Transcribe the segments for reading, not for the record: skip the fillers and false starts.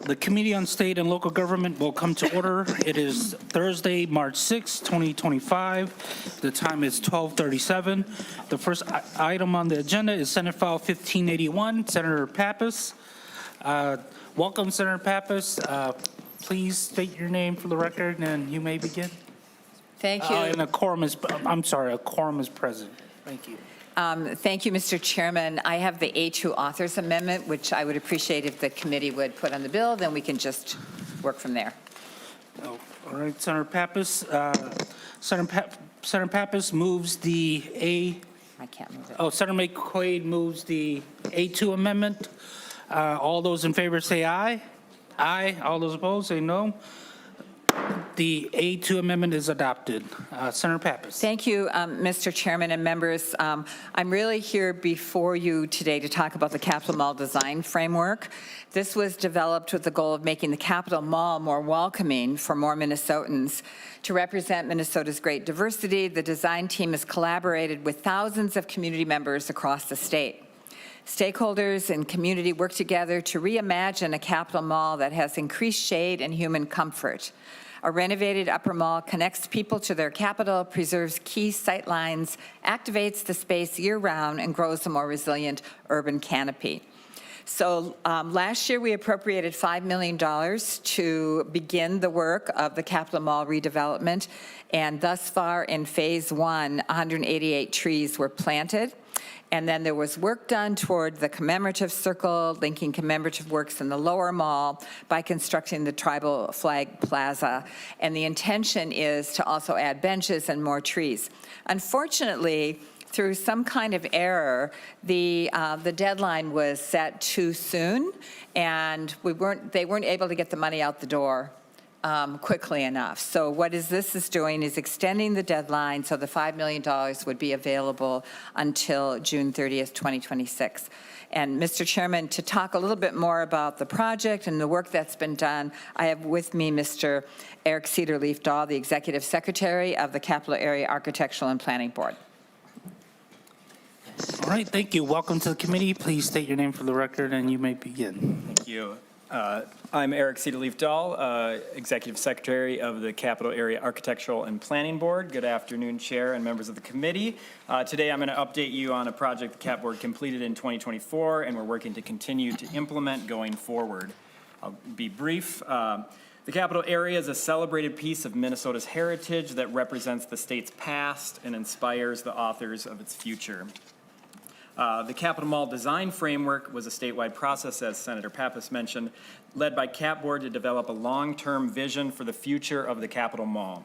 The Committee on State and Local Government will come to order. It is Thursday, March 6, 2025. The time is 12:37. The first item on the agenda is Senate File 1581, Senator Pappas. Welcome, Senator Pappas. Please state your name for the record, and you may begin. Thank you. And a quorum is present. Thank you. Thank you, Mr. Chairman. I have the A2 Authors Amendment, which I would appreciate if the committee would put on the bill, then we can just work from there. Oh, all right, Senator Pappas. Senator Pappas moves the I can't move it. Senator McQuaid moves the A2 amendment. All those in favor say aye. Aye. All those opposed say no. The A2 amendment is adopted. Senator Pappas. Thank you, Mr. Chairman and members. I'm really here before you today to talk about the Capitol Mall Design Framework. This was developed with the goal of making the Capitol Mall more welcoming for more Minnesotans. To represent Minnesota's great diversity, the design team has collaborated with thousands of community members across the state. Stakeholders and community work together to reimagine a Capitol Mall that has increased shade and human comfort. A renovated Upper Mall connects people to their capital, preserves key sight lines, activates the space year-round, and grows a more resilient urban canopy. So last year, we appropriated $5 million to begin the work of the Capitol Mall redevelopment, and thus far in Phase 1, 188 trees were planted. And then there was work done toward the commemorative circle, linking commemorative works in the lower mall by constructing the tribal flag plaza. And the intention is to also add benches and more trees. Unfortunately, through some kind of error, the deadline was set too soon, and they weren't able to get the money out the door quickly enough. So what this is doing is extending the deadline so the $5 million would be available until June 30th, 2026. And Mr. Chairman, to talk a little bit more about the project and the work that's been done, I have with me Mr. Eric Cederleaf-Dahl, the Executive Secretary of the Capitol Area Architectural and Planning Board. All right, thank you. Welcome to the committee. Please state your name for the record, and you may begin. Thank you. I'm Eric Cederleaf-Dahl, Executive Secretary of the Capitol Area Architectural and Planning Board. Good afternoon, Chair and members of the committee. Today I'm going to update you on a project the CAP Board completed in 2024, and we're working to continue to implement going forward. I'll be brief. The Capitol area is a celebrated piece of Minnesota's heritage that represents the state's past and inspires the authors of its future. The Capitol Mall Design Framework was a statewide process, as Senator Pappas mentioned, led by CAP Board to develop a long-term vision for the future of the Capitol Mall.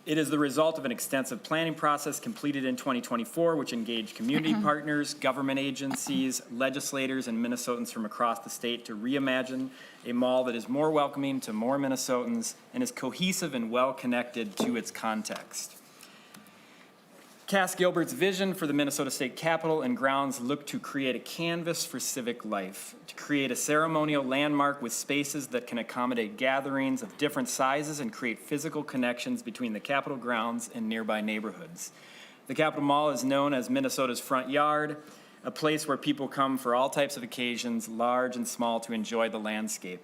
It is the result of an extensive planning process completed in 2024, which engaged community partners, government agencies, legislators, and Minnesotans from across the state to reimagine a mall that is more welcoming to more Minnesotans and is cohesive and well-connected to its context. Cass Gilbert's vision for the Minnesota State Capitol and grounds looked to create a canvas for civic life, to create a ceremonial landmark with spaces that can accommodate gatherings of different sizes and create physical connections between the Capitol grounds and nearby neighborhoods. The Capitol Mall is known as Minnesota's front yard, a place where people come for all types of occasions, large and small, to enjoy the landscape.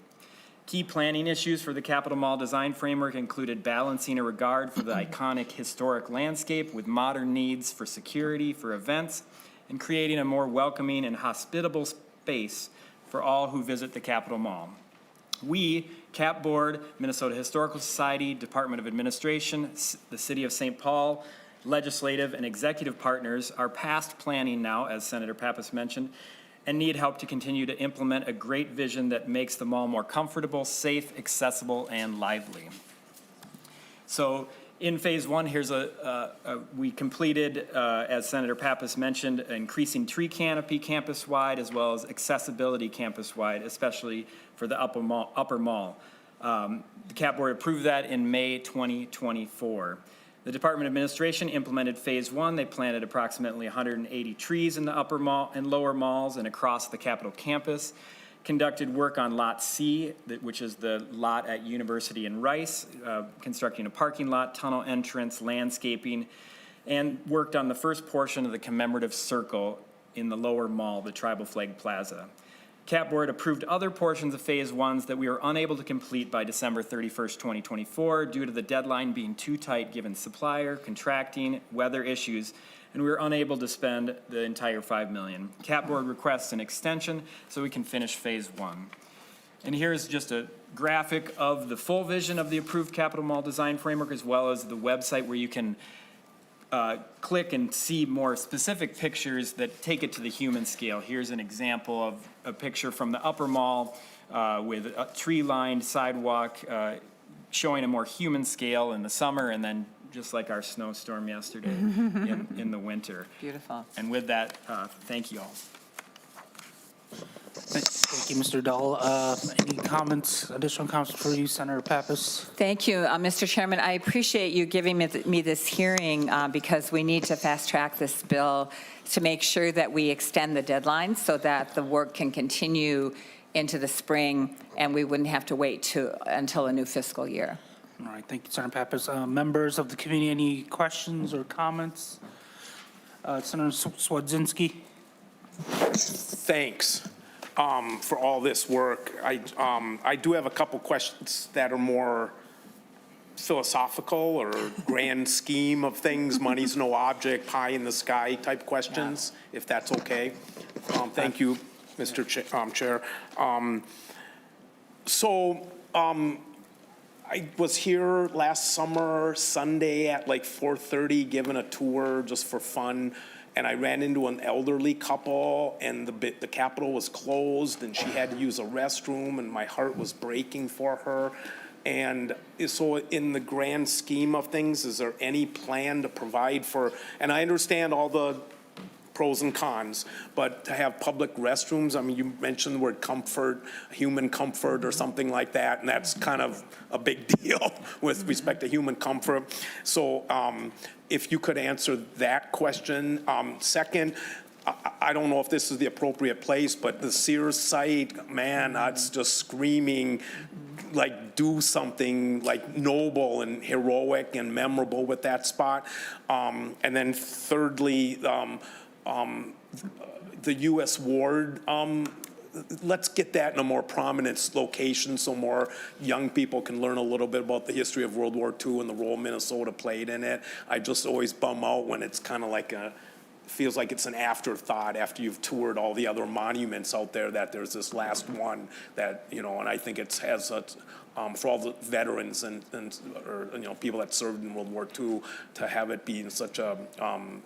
Key planning issues for the Capitol Mall Design Framework included balancing a regard for the iconic historic landscape with modern needs for security for events and creating a more welcoming and hospitable space for all who visit the Capitol Mall. We, CAP Board, Minnesota Historical Society, Department of Administration, the City of St. Paul, legislative and executive partners are past planning now, as Senator Pappas mentioned, and need help to continue to implement a great vision that makes the mall more comfortable, safe, accessible, and lively. So in Phase 1, here's we completed, as Senator Pappas mentioned, increasing tree canopy campus-wide as well as accessibility campus-wide, especially for the upper mall. The CAP Board approved that in May 2024. The Department of Administration implemented Phase 1. They planted approximately 180 trees in the upper mall and lower malls and across the Capitol campus, conducted work on Lot C, which is the lot at University and Rice, constructing a parking lot, tunnel entrance, landscaping, and worked on the first portion of the commemorative circle in the lower mall, the Tribal Flag Plaza. CAP Board approved other portions of Phase 1s that we were unable to complete by December 31st, 2024 due to the deadline being too tight given supplier, contracting, weather issues, and we were unable to spend the entire $5 million. CAP Board requests an extension so we can finish Phase 1. And here's just a graphic of the full vision of the approved capital mall design framework, as well as the website where you can click and see more specific pictures that take it to the human scale. Here's an example of a picture from the upper mall with a tree-lined sidewalk showing a more human scale in the summer, and then just like our snowstorm yesterday in the winter. Beautiful. And with that, thank you all. Thank you, Mr. Dahl. Any comments, additional comments for you, Senator Pappas? Thank you, Mr. Chairman. I appreciate you giving me this hearing because we need to fast track this bill to make sure that we extend the deadline so that the work can continue into the spring and we wouldn't have to wait until a new fiscal year. All right, thank you, Senator Pappas. Members of the committee, any questions or comments? Senator Swedzinski? Thanks for all this work. I do have a couple questions that are more philosophical or grand scheme of things, money's no object, pie in the sky type questions, if that's okay. Thank you, Mr. Chair. I was here last summer, Sunday at like 4:30, giving a tour just for fun. And I ran into an elderly couple, and the Capitol was closed, and she had to use a restroom, and my heart was breaking for her. And so in the grand scheme of things, is there any plan to provide for, and I understand all the pros and cons, but to have public restrooms, I mean, you mentioned the word comfort, human comfort or something like that, and that's kind of a big deal with respect to human comfort. So if you could answer that question. Second, I don't know if this is the appropriate place, but the Sears site, man, it's just screaming, like, do something like noble and heroic and memorable with that spot. And then thirdly, the U.S. ward, let's get that in a more prominent location so more young people can learn a little bit about the history of World War II and the role Minnesota played in it. I just always bum out when it's kind of like feels like it's an afterthought after you've toured all the other monuments out there, that there's this last one that, you know, and I think it has a, for all the veterans and or, you know, people that served in World War II, to have it be in such a,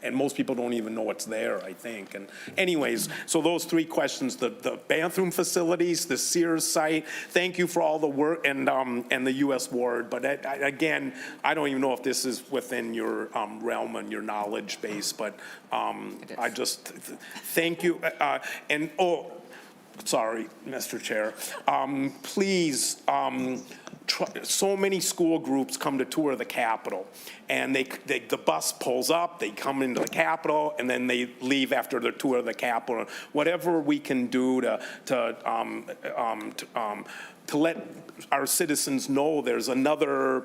and most people don't even know it's there, I think. And anyways, so those three questions, the bathroom facilities, the Sears site, thank you for all the work, and the U.S. ward. But again, I don't even know if this is within your realm and your knowledge base, but I just thank you. And sorry, Mr. Chair. Please, so many school groups come to tour the Capitol, and the bus pulls up, they come into the Capitol, and then they leave after their tour of the Capitol. Whatever we can do to let our citizens know there's another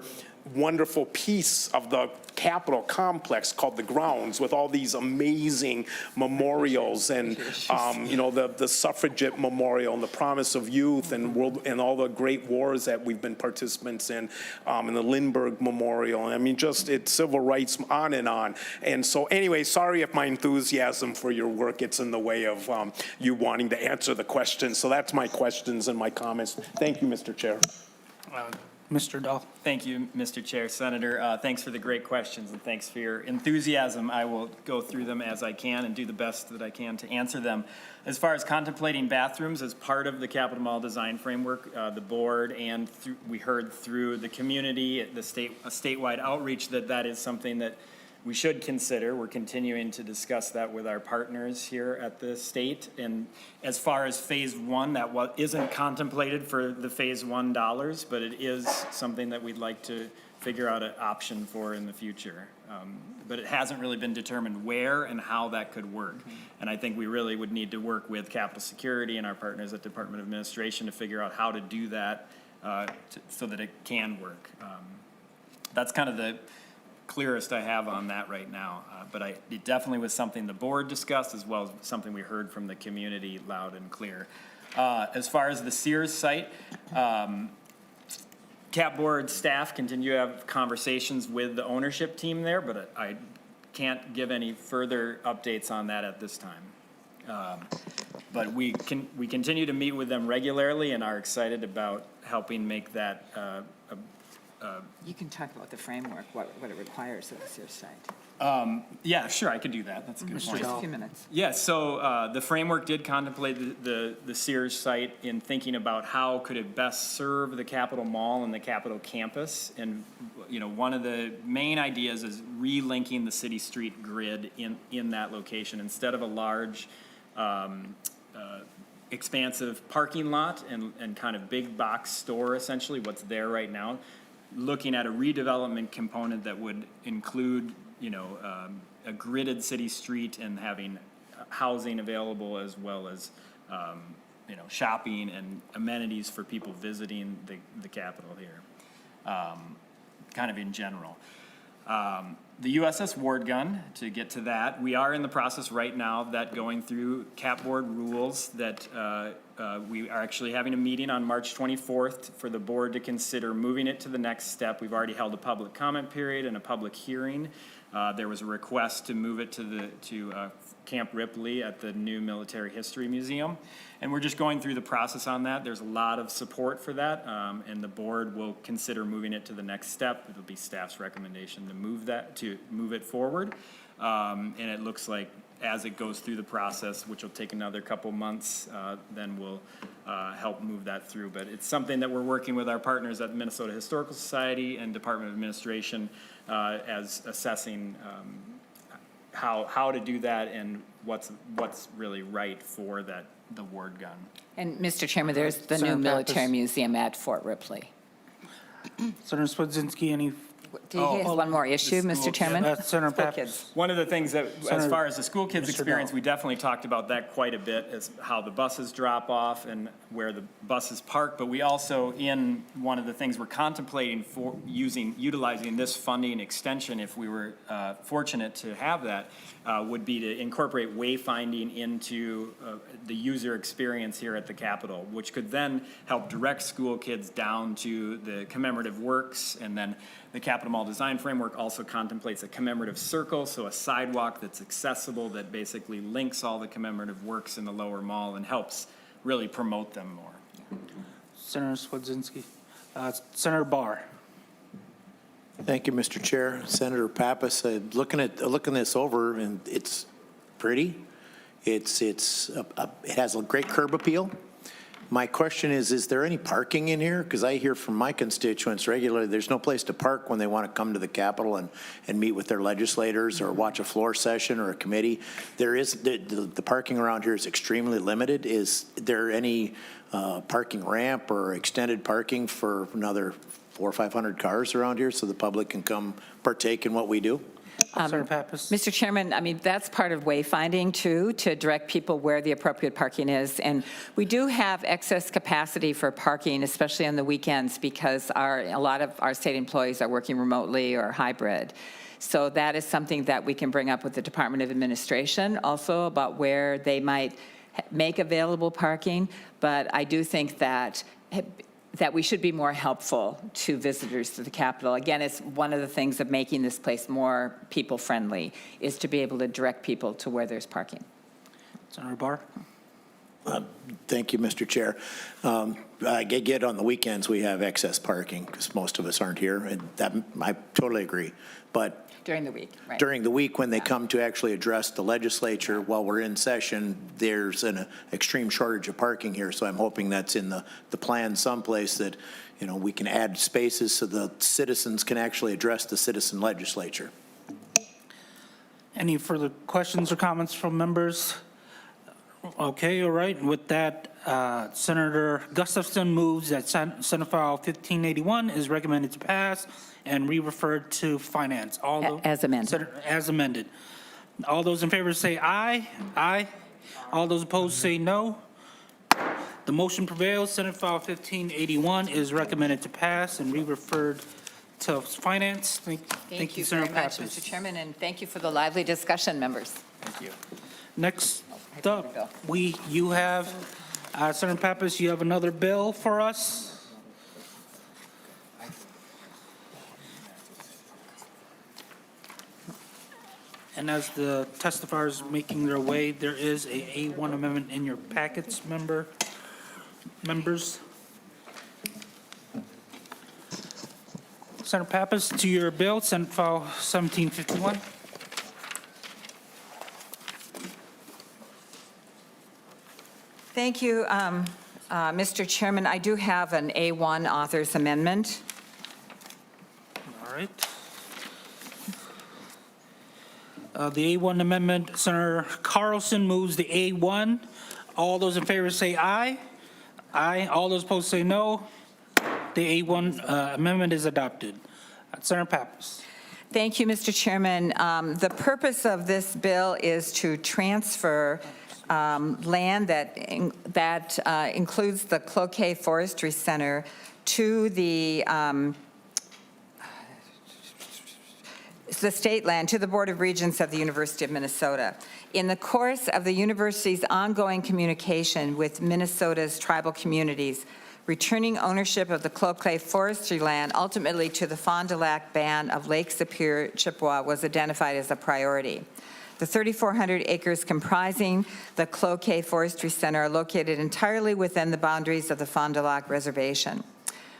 wonderful piece of the Capitol complex called the grounds, with all these amazing memorials, and you know, the suffragette memorial and the promise of youth and all the great wars that we've been participants in, and the Lindbergh Memorial. I mean, just it's civil rights on and on. And so anyway, sorry if my enthusiasm for your work gets in the way of you wanting to answer the questions. So that's my questions and my comments. Thank you, Mr. Chair. Mr. Dahl. Thank you, Mr. Chair. Senator, thanks for the great questions, and thanks for your enthusiasm. I will go through them as I can and do the best that I can to answer them. As far as contemplating bathrooms as part of the Capitol Mall design framework, the board and we heard through the community, the statewide outreach, that is something that we should consider. We're continuing to discuss that with our partners here at the state. And as far as phase one, that isn't contemplated for the phase one dollars, but it is something that we'd like to figure out an option for in the future. But it hasn't really been determined where and how that could work. And I think we really would need to work with Capitol Security and our partners at Department of Administration to figure out how to do that so that it can work. That's kind of clearest I have on that right now. But it definitely was something the board discussed, as well as something we heard from the community loud and clear. As far as the Sears site, Cap Board staff continue to have conversations with the ownership team there, but I can't give any further updates on that at this time. But we continue to meet with them regularly and are excited about helping make that You can talk about the framework, what it requires of the Sears site. yeah, sure, I could do that. That's a good point. Just a few minutes. Yeah, so the framework did contemplate the Sears site in thinking about how could it best serve the Capitol Mall and the Capitol campus. And, you know, one of the main ideas is relinking the city street grid in that location. Instead of a large, expansive parking lot and kind of big box store, essentially, what's there right now, looking at a redevelopment component that would include, you know, a gridded city street and having housing available, as well as, you know, shopping and amenities for people visiting the Capitol here, kind of in general. The USS Ward Gun, to get to that, we are in the process right now of that going through Cap Board rules that we are actually having a meeting on March 24th for the board to consider moving it to the next step. We've already held a public comment period and a public hearing. There was a request to move it to Camp Ripley at the new Military History Museum. And we're just going through the process on that. There's a lot of support for that, and the board will consider moving it to the next step. It'll be staff's recommendation to move it forward. And it looks like as it goes through the process, which will take another couple months, then we'll help move that through. But it's something that we're working with our partners at the Minnesota Historical Society and Department of Administration as assessing how to do that and what's really right for the Ward Gun. And Mr. Chairman, there's the Senator new military Pappas. museum at Fort Ripley. Senator Swedzinski, any? Do you have one more issue, Mr. Chairman? Senator School Pappas. kids. One of the things that, as Senator- far as the school kids Mr. experience, Dahl. we definitely talked about that quite a bit, is how the buses drop off and where the buses park. But we also, in one of the things we're contemplating for utilizing this funding extension, if we were fortunate to have that, would be to incorporate wayfinding into the user experience here at the Capitol, which could then help direct school kids down to the commemorative works. And then the Capitol Mall Design Framework also contemplates a commemorative circle, so a sidewalk that's accessible that basically links all the commemorative works in the lower mall and helps really promote them more. Senator Swedzinski. Senator Barr. Thank you, Mr. Chair. Senator Pappas, looking this over, and it's pretty. It has a great curb appeal. My question is there any parking in here? Because I hear from my constituents regularly, there's no place to park when they want to come to the Capitol and meet with their legislators or watch a floor session or a committee. There is, the parking around here is extremely limited. Is there any parking ramp or extended parking for another 400 or 500 cars around here so the public can come partake in what we do? Senator Pappas. Mr. Chairman, I mean, that's part of wayfinding, too, to direct people where the appropriate parking is. And we do have excess capacity for parking, especially on the weekends, because a lot of our state employees are working remotely or hybrid. So that is something that we can bring up with the Department of Administration also about where they might make available parking. But I do think that we should be more helpful to visitors to the Capitol. Again, it's one of the things of making this place more people-friendly, is to be able to direct people to where there's parking. Senator Barr. Thank you, Mr. Chair. I get on the weekends we have excess parking because most of us aren't here, and that I totally agree. But During the week, right. during the week when they come to actually address the legislature while we're in session, there's an extreme shortage of parking here. So I'm hoping that's in the plan someplace that, you know, we can add spaces so the citizens can actually address the citizen legislature. Any further questions or comments from members? Okay, all right. With that, Senator Gustafson moves that Senate File 1581 is recommended to pass and re-referred to Finance. As amended. As amended. All those in favor say aye. Aye. All those opposed say no. The motion prevails. Senate File 1581 is recommended to pass and re-referred to Finance. Thank you, Senator very much, Pappas. Mr. Chairman, and thank you for the lively discussion, members. Thank you. Next up, you have, Senator Pappas, you have another bill for us? And as the testifiers making their way, there is a A1 amendment in your packets, members. Senator Pappas, to your bill, Senate File 1751. Thank you, Mr. Chairman. I do have an A1 author's amendment. All right. The A1 amendment, Senator Carlson moves the A1. All those in favor say aye. Aye. All those opposed say no. The A1 amendment is adopted. Senator Pappas. Thank you, Mr. Chairman. The purpose of this bill is to transfer land that includes the Cloquet Forestry Center to the state land, to the Board of Regents of the University of Minnesota. In the course of the university's ongoing communication with Minnesota's tribal communities, returning ownership of the Cloquet Forestry land ultimately to the Fond du Lac Band of Lake Superior, Chippewa was identified as a priority. The 3,400 acres comprising the Cloquet Forestry Center are located entirely within the boundaries of the Fond du Lac Reservation.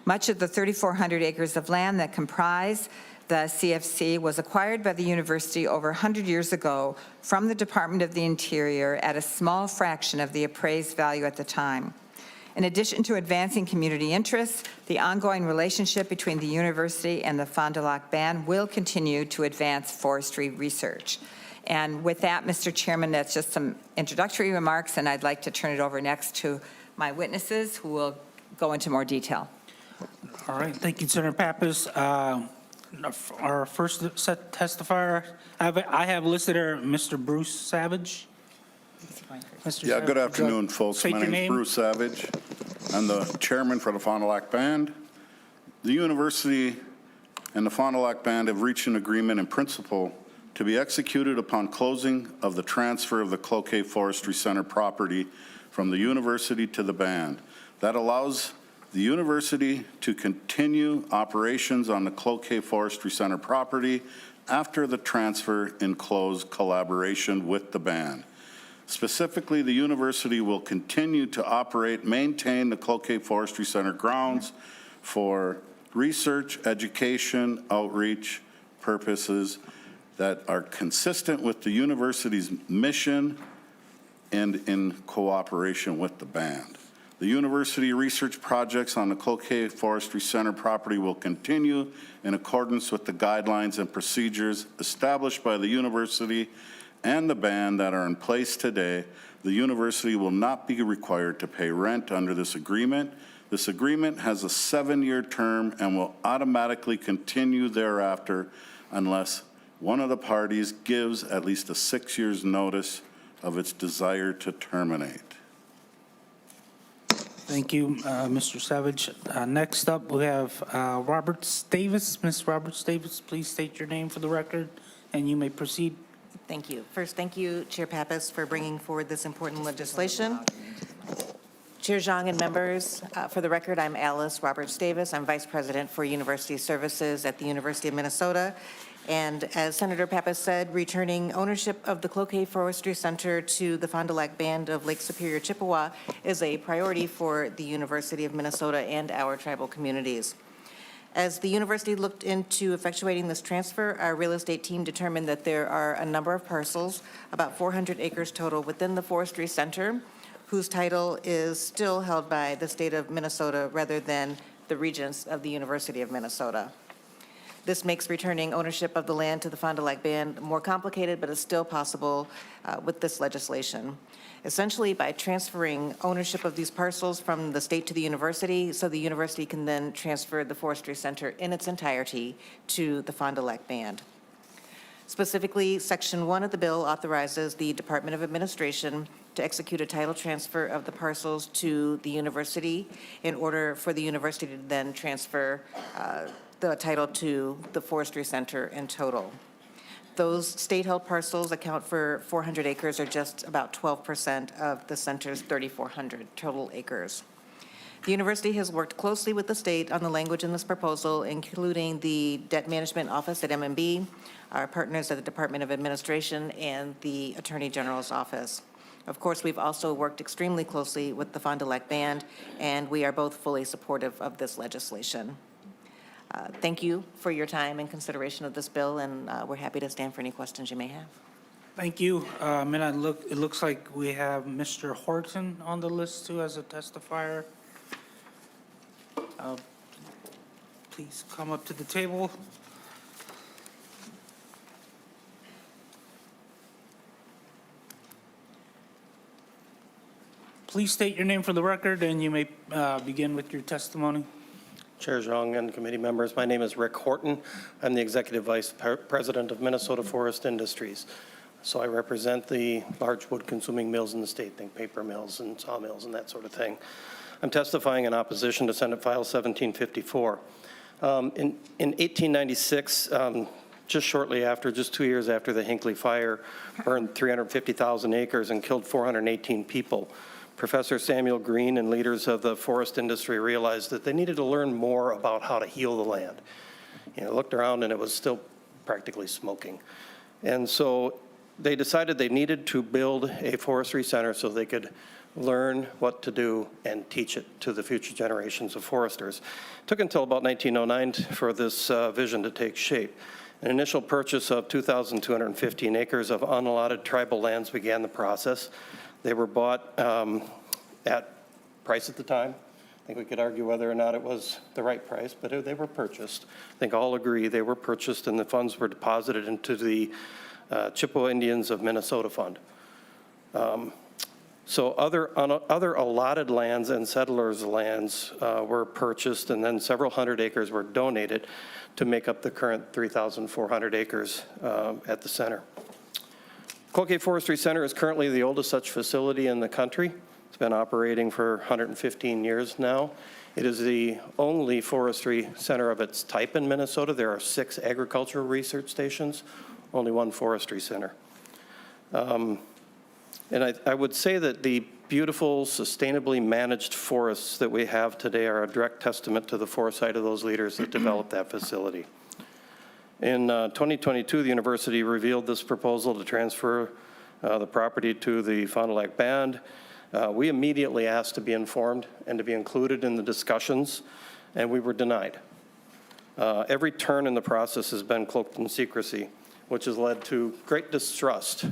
Much of the 3,400 acres of land that comprise the CFC was acquired by the university over 100 years ago from the Department of the Interior at a small fraction of the appraised value at the time. In addition to advancing community interests, the ongoing relationship between the university and the Fond du Lac Band will continue to advance forestry research. And with that, Mr. Chairman, that's just some introductory remarks, and I'd like to turn it over next to my witnesses, who will go into more detail. All right, thank you, Senator Pappas. Our first set testifier, I have listed here Mr. Bruce Savage. Mr. Yeah, Savage, good would you afternoon, like- folks. state My your name's name? Bruce Savage. I'm the chairman for the Fond du Lac Band. The university and the Fond du Lac Band have reached an agreement in principle to be executed upon closing of the transfer of the Cloquet Forestry Center property from the university to the band. That allows the university to continue operations on the Cloquet Forestry Center property after the transfer in close collaboration with the band. Specifically, the university will continue to maintain the Cloquet Forestry Center grounds for research, education, outreach purposes that are consistent with the university's mission and in cooperation with the band. The university research projects on the Cloquet Forestry Center property will continue in accordance with the guidelines and procedures established by the university and the band that are in place today. The university will not be required to pay rent under this agreement. This agreement has a 7-year term and will automatically continue thereafter unless one of the parties gives at least a 6 years notice of its desire to terminate. Thank you, Mr. Savage. Next up, we have Roberts Davis. Ms. Roberts Davis, please state your name for the record, and you may proceed. Thank you. First, thank you, Chair Pappas, for bringing forward this important legislation. Chair Zhang and members, for the record, I'm Alice Roberts Davis. I'm Vice President for University Services at the University of Minnesota. And as Senator Pappas said, returning ownership of the Cloquet Forestry Center to the Fond du Lac Band of Lake Superior, Chippewa is a priority for the University of Minnesota and our tribal communities. As the university looked into effectuating this transfer, our real estate team determined that there are a number of parcels, about 400 acres total, within the Forestry Center, whose title is still held by the state of Minnesota rather than the regents of the University of Minnesota. This makes returning ownership of the land to the Fond du Lac Band more complicated, but it's still possible with this legislation. Essentially, by transferring ownership of these parcels from the state to the university, so the university can then transfer the Forestry Center in its entirety to the Fond du Lac Band. Specifically, Section 1 of the bill authorizes the Department of Administration to execute a title transfer of the parcels to the university in order for the university to then transfer the title to the Forestry Center in total. Those state-held parcels account for 400 acres, or just about 12% of the center's 3,400 total acres. The university has worked closely with the state on the language in this proposal, including the Debt Management Office at MMB, our partners at the Department of Administration, and the Attorney General's Office. Of course, we've also worked extremely closely with the Fond du Lac Band, and we are both fully supportive of this legislation. Thank you for your time and consideration of this bill, and we're happy to stand for any questions you may have. Thank you. It looks like we have Mr. Horton on the list too as a testifier. Please come up to the table. Please state your name for the record, and you may begin with your testimony. Chair Zhang and committee members, my name is Rick Horton. I'm the Executive Vice President of Minnesota Forest Industries. So I represent the large wood-consuming mills in the state, think paper mills and sawmills and that sort of thing. I'm testifying in opposition to Senate File 1754. In 1896, just shortly after, just 2 years after the Hinckley Fire burned 350,000 acres and killed 418 people, Professor Samuel Green and leaders of the forest industry realized that they needed to learn more about how to heal the land. Looked around and it was still practically smoking. And so they decided they needed to build a forestry center so they could learn what to do and teach it to the future generations of foresters. It took until about 1909 for this vision to take shape. An initial purchase of 2,215 acres of unallotted tribal lands began the process. They were bought at price at the time. I think we could argue whether or not it was the right price, but they were purchased. I think all agree they were purchased, and the funds were deposited into the Chippewa Indians of Minnesota Fund. So other allotted lands and settlers' lands were purchased, and then several hundred acres were donated to make up the current 3,400 acres at the center. Cloquet Forestry Center is currently the oldest such facility in the country. It's been operating for 115 years now. It is the only forestry center of its type in Minnesota. There are 6 agricultural research stations, only 1 forestry center. And I would say that the beautiful, sustainably managed forests that we have today are a direct testament to the foresight of those leaders that developed that facility. In 2022, the university revealed this proposal to transfer the property to the Fond du Lac Band. We immediately asked to be informed and to be included in the discussions, and we were denied. Every turn in the process has been cloaked in secrecy, which has led to great distrust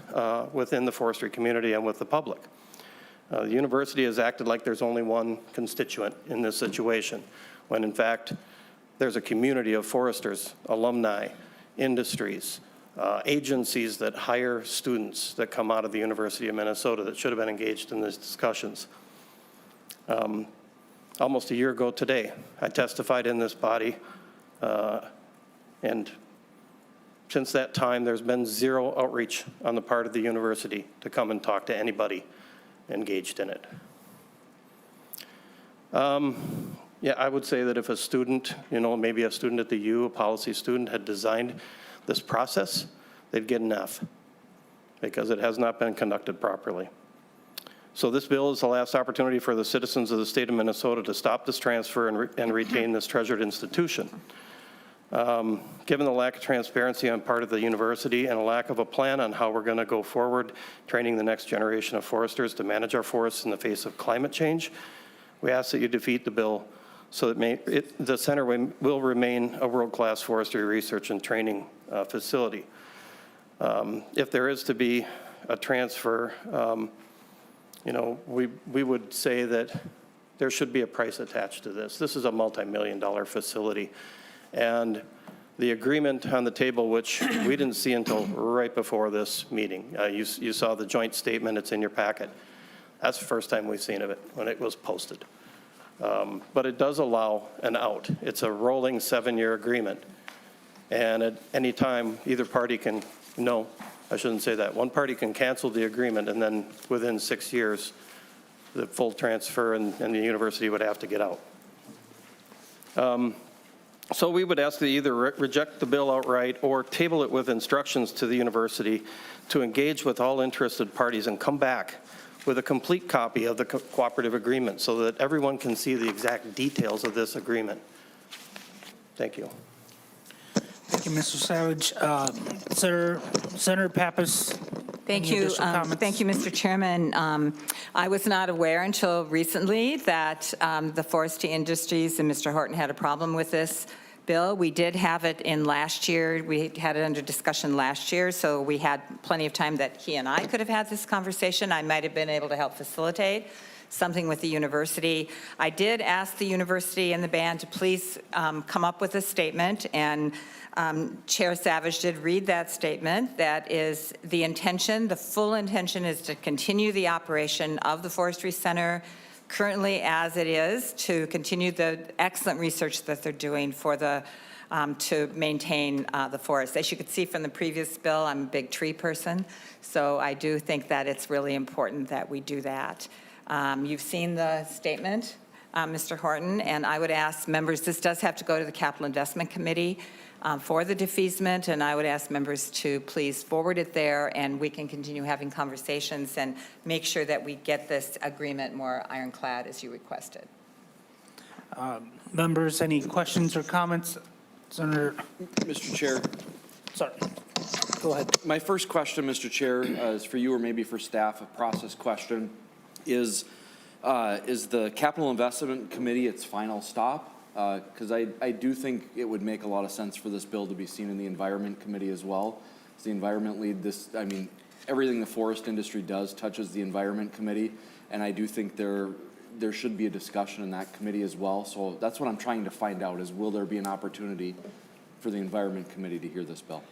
within the forestry community and with the public. The university has acted like there's only one constituent in this situation, when in fact, there's a community of foresters, alumni, industries, agencies that hire students that come out of the University of Minnesota that should have been engaged in these discussions. Almost a year ago today, I testified in this body, and since that time, there's been zero outreach on the part of the university to come and talk to anybody engaged in it. Yeah, I would say that if a student, maybe a student at the U, a policy student, had designed this process, they'd get an F because it has not been conducted properly. So this bill is the last opportunity for the citizens of the state of Minnesota to stop this transfer and retain this treasured institution. Given the lack of transparency on part of the university and a lack of a plan on how we're going to go forward training the next generation of foresters to manage our forests in the face of climate change, we ask that you defeat the bill so that the center will remain a world-class forestry research and training facility. If there is to be a transfer, we would say that there should be a price attached to this. This is a multi-million-dollar facility. And the agreement on the table, which we didn't see until right before this meeting, you saw the joint statement, it's in your packet. That's the first time we've seen of it when it was posted. But it does allow an out. It's a rolling 7-year agreement. And at any time, either party can, no, I shouldn't say that. One party can cancel the agreement, and then within 6 years, the full transfer and the university would have to get out. So we would ask that you either reject the bill outright or table it with instructions to the university to engage with all interested parties and come back with a complete copy of the cooperative agreement so that everyone can see the exact details of this agreement. Thank you. Thank you, Mr. Savage. Senator Pappas. Thank any you. additional comments? Thank you, Mr. Chairman. I was not aware until recently that the forestry industries and Mr. Horton had a problem with this bill. We did have it in last year. We had it under discussion last year, so we had plenty of time that he and I could have had this conversation. I might have been able to help facilitate something with the university. I did ask the university and the band to please come up with a statement, and Chair Savage did read that statement. That is the intention, the full intention is to continue the operation of the Forestry Center currently as it is, to continue the excellent research that they're doing for the to maintain the forest. As you could see from the previous bill, I'm a big tree person, so I do think that it's really important that we do that. You've seen the statement, Mr. Horton, and I would ask members, this does have to go to the Capital Investment Committee for the defeasance, and I would ask members to please forward it there, and we can continue having conversations and make sure that we get this agreement more ironclad as you requested. Members, any questions or comments? Senator, Mr. Chair, sorry. Go ahead. my first question, Mr. Chair, is for you or maybe for staff, a process question. Is the Capital Investment Committee its final stop? Because I do think it would make a lot of sense for this bill to be seen in the Environment Committee as well. As the Environment lead, everything the forest industry does touches the Environment Committee, and I do think there should be a discussion in that committee as well. So that's what I'm trying to find out, is will there be an opportunity for the Environment Committee to hear this bill?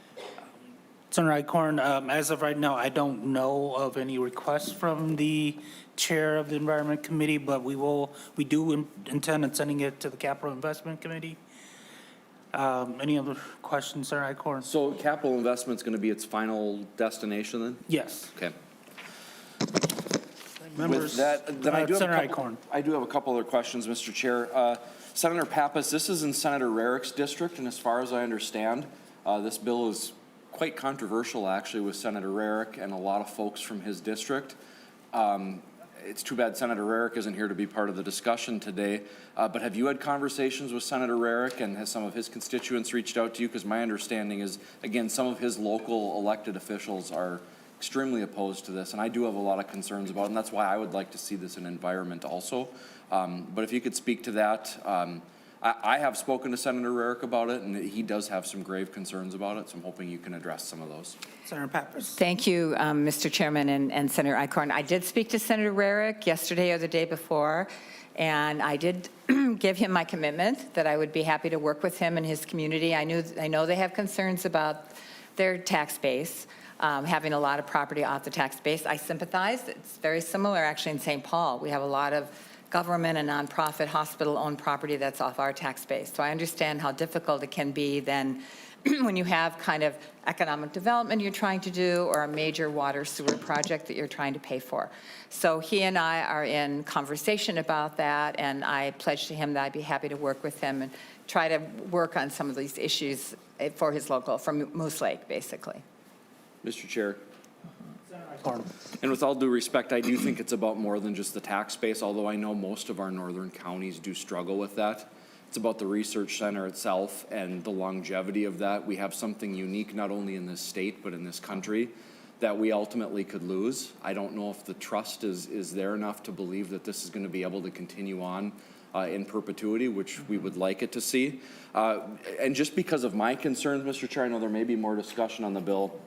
Senator Icorn, as of right now, I don't know of any requests from the chair of the Environment Committee, but we do intend on sending it to the Capital Investment Committee. Any other questions, Senator Icorn? So capital investment's going to be its final destination then? Yes. Okay. Members, With that, then I do have Senator a couple, Icorn. I do have a couple other questions, Mr. Chair. Senator Pappas, this is in Senator Rarick's district, and as far as I understand, this bill is quite controversial, actually, with Senator Rarick and a lot of folks from his district. It's too bad Senator Rarick isn't here to be part of the discussion today, but have you had conversations with Senator Rarick, and has some of his constituents reached out to you? Because my understanding is, again, some of his local elected officials are extremely opposed to this, and I do have a lot of concerns about it, and that's why I would like to see this in environment also. But if you could speak to that. I have spoken to Senator Rarick about it, and he does have some grave concerns about it, so I'm hoping you can address some of those. Senator Pappas. Thank you, Mr. Chairman and Senator Icorn. I did speak to Senator Rarick yesterday or the day before, and I did give him my commitment that I would be happy to work with him and his community. I know they have concerns about their tax base, having a lot of property off the tax base. I sympathize. It's very similar, actually, in St. Paul. We have a lot of government and nonprofit hospital-owned property that's off our tax base. So I understand how difficult it can be then when you have kind of economic development you're trying to do or a major water sewer project that you're trying to pay for. So he and I are in conversation about that, and I pledged to him that I'd be happy to work with him and try to work on some of these issues for his local, from Moose Lake, basically. Mr. Chair. And with all due respect, I do think it's about more than just the tax base, although I know most of our northern counties do struggle with that. It's about the research center itself and the longevity of that. We have something unique, not only in this state, but in this country, that we ultimately could lose. I don't know if the trust is there enough to believe that this is going to be able to continue on in perpetuity, which we would like it to see. And just because of my concerns, Mr. Chair, I know there may be more discussion on the bill,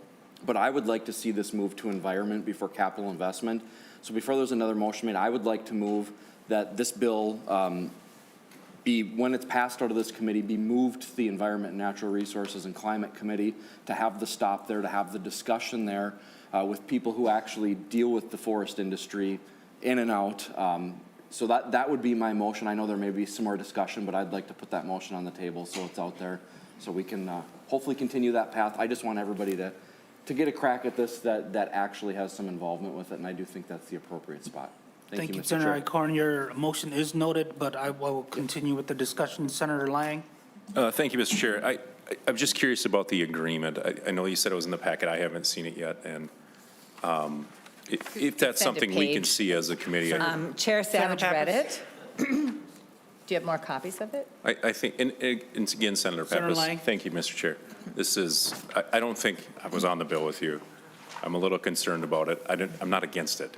but I would like to see this move to environment before capital investment. So before there's another motion made, I would like to move that this bill be, when it's passed out of this committee, be moved to the Environment and Natural Resources and Climate Committee to have the stop there, to have the discussion there with people who actually deal with the forest industry in and out. So that would be my motion. I know there may be some more discussion, but I'd like to put that motion on the table so it's out there so we can hopefully continue that path. I just want everybody to get a crack at this that actually has some involvement with it, and I do think that's the appropriate spot. Thank you, Mr. Senator Chair. Icorn. Your motion is noted, but I will continue with the discussion. Senator Lang. Thank you, Mr. Chair. I'm just curious about the agreement. I know you said it was in the packet. I haven't seen it yet. And if that's Send a something we can page. see as a committee, Chair Savage read Pappas? it. Do you have more copies of it? I think, and again, Senator Senator Pappas, Lang. thank you, Mr. Chair. This is, I don't think I was on the bill with you. I'm a little concerned about it. I'm not against it.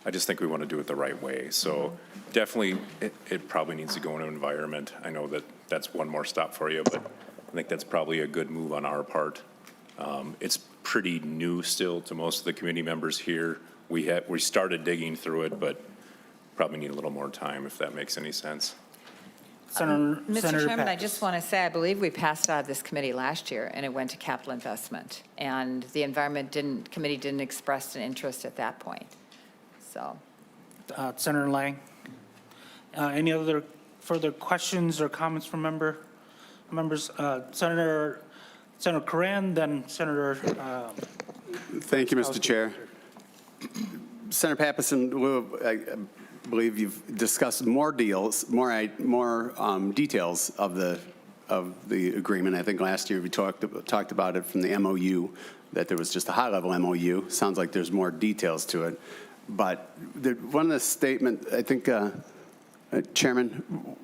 I just think we want to do it the right way. So definitely, it probably needs to go into environment. I know that that's one more stop for you, but I think that's probably a good move on our part. It's pretty new still to most of the committee members here. We started digging through it, but probably need a little more time, if that makes any sense. Senator Mr. Chairman, I Pappas. just want to say, I believe we passed out of this committee last year, and it went to capital investment. And the committee didn't express an interest at that point. So, Senator Lang. Any other further questions or comments from members? Senator Coran, then Senator. Thank you, Mr. Chair. Senator Pappas, I believe you've discussed more details of the agreement. I think last year we talked about it from the MOU, that there was just a high-level MOU. Sounds like there's more details to it. But one of the statement, I think, Chairman,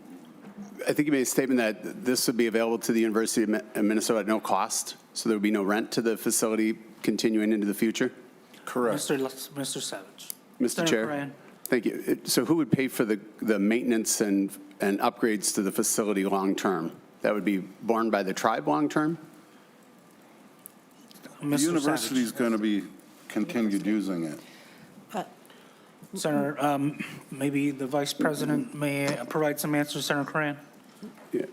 I think you made a statement that this would be available to the University of Minnesota at no cost, so there would be no rent to the facility continuing into the future? Correct. Mr. Savage. Mr. Senator Chair? Coran. Thank you. So who would pay for the maintenance and upgrades to the facility long-term? That would be borne by the tribe long-term? The Mr. university is Savage. going to be continued using it. Senator, maybe the Vice President may provide some answers, Senator Coran.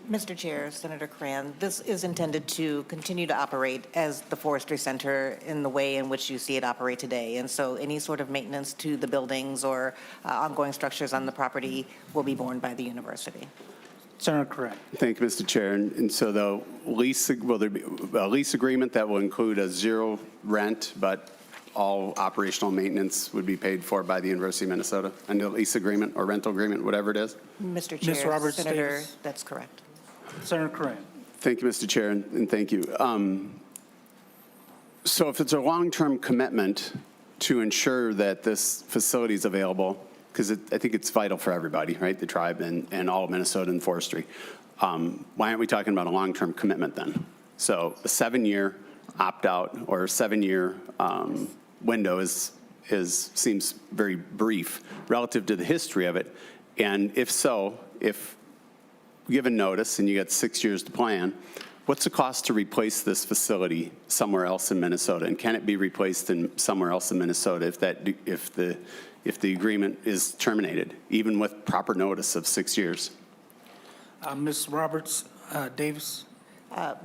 Mr. Chair, Senator Cran, this is intended to continue to operate as the Forestry Center in the way in which you see it operate today. And so any sort of maintenance to the buildings or ongoing structures on the property will be borne by the university. Senator Coran. Thank you, Mr. Chair. And so will there be a lease agreement that will include a zero rent, but all operational maintenance would be paid for by the University of Minnesota under lease agreement or rental agreement, whatever it is? Mr. Ms. Chair, Roberts Senator, Davis. that's correct. Senator Coran. Thank you, Mr. Chair, and thank you. So if it's a long-term commitment to ensure that this facility is available, because I think it's vital for everybody, right, the tribe and all of Minnesota and forestry, why aren't we talking about a long-term commitment then? So a 7-year opt-out or a 7-year window seems very brief relative to the history of it. And if so, if given notice and you got 6 years to plan, what's the cost to replace this facility somewhere else in Minnesota? And can it be replaced in somewhere else in Minnesota if the agreement is terminated, even with proper notice of 6 years? Ms. Roberts Davis.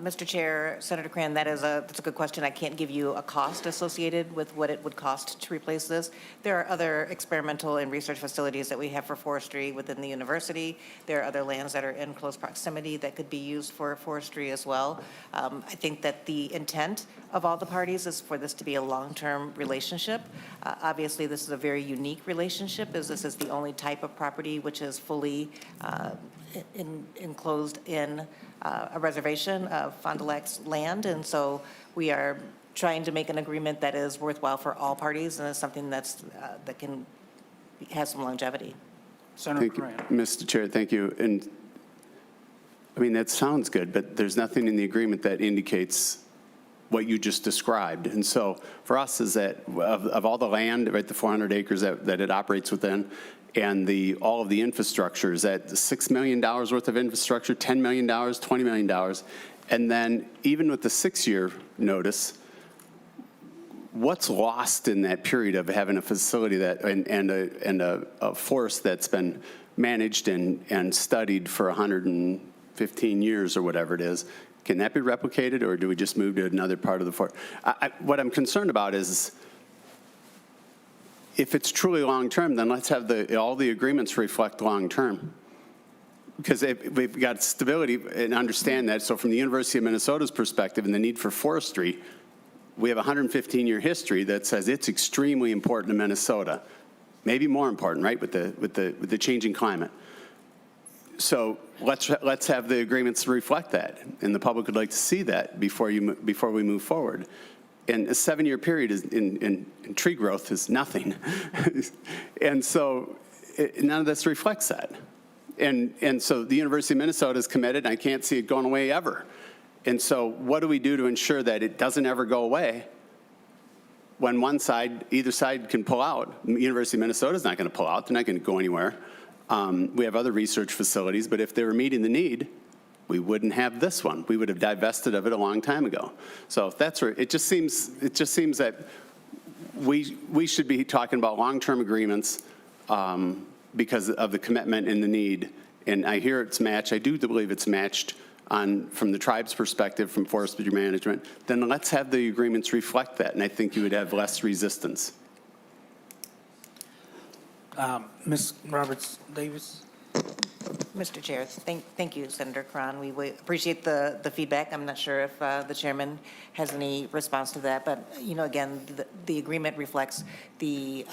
Mr. Chair, Senator Cran, that's a good question. I can't give you a cost associated with what it would cost to replace this. There are other experimental and research facilities that we have for forestry within the university. There are other lands that are in close proximity that could be used for forestry as well. I think that the intent of all the parties is for this to be a long-term relationship. Obviously, this is a very unique relationship, as this is the only type of property which is fully enclosed in a reservation of Fond du Lac's land, and so we are trying to make an agreement that is worthwhile for all parties and is something that has some longevity. Senator Thank you, Coran. Mr. Chair, thank you. And I mean, that sounds good, but there's nothing in the agreement that indicates what you just described. And so for us is that of all the land, right, the 400 acres that it operates within, and all of the infrastructure, is that $6 million worth of infrastructure, $10 million, $20 million? And then even with the 6-year notice, what's lost in that period of having a facility that and a forest that's been managed and studied for 115 years or whatever it is? Can that be replicated, or do we just move to another part of the forest? What I'm concerned about is, if it's truly long-term, then let's have all the agreements reflect long-term. Because we've got stability and understand that. So from the University of Minnesota's perspective and the need for forestry, we have a 115-year history that says it's extremely important to Minnesota, maybe more important, right, with the changing climate. So let's have the agreements reflect that, and the public would like to see that before we move forward. And a 7-year period in tree growth is nothing. And so none of this reflects that. And so the University of Minnesota is committed, and I can't see it going away ever. And so what do we do to ensure that it doesn't ever go away when either side can pull out? The University of Minnesota is not going to pull out. They're not going to go anywhere. We have other research facilities, but if they were meeting the need, we wouldn't have this one. We would have divested of it a long time ago. So if that's where, it just seems that we should be talking about long-term agreements because of the commitment and the need. And I hear it's matched. I do believe it's matched from the tribe's perspective, from forestry management. Then let's have the agreements reflect that, and I think you would have less resistance. Ms. Roberts-Davis? Mr. Chair, thank you, Senator Cron. We appreciate the feedback. I'm not sure if the chairman has any response to that, but, again, the agreement reflects the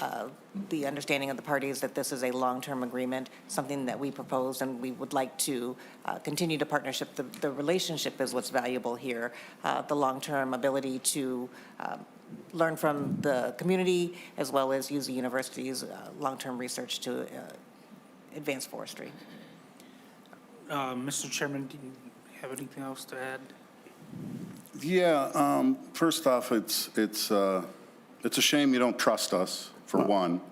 understanding of the parties that this is a long-term agreement, something that we proposed, and we would like to continue to partnership. The relationship is what's valuable here, the long-term ability to learn from the community as well as use the university's long-term research to advance forestry. Mr. Chairman, do you have anything else to add? Yeah, first off, it's a shame you don't trust us, for one.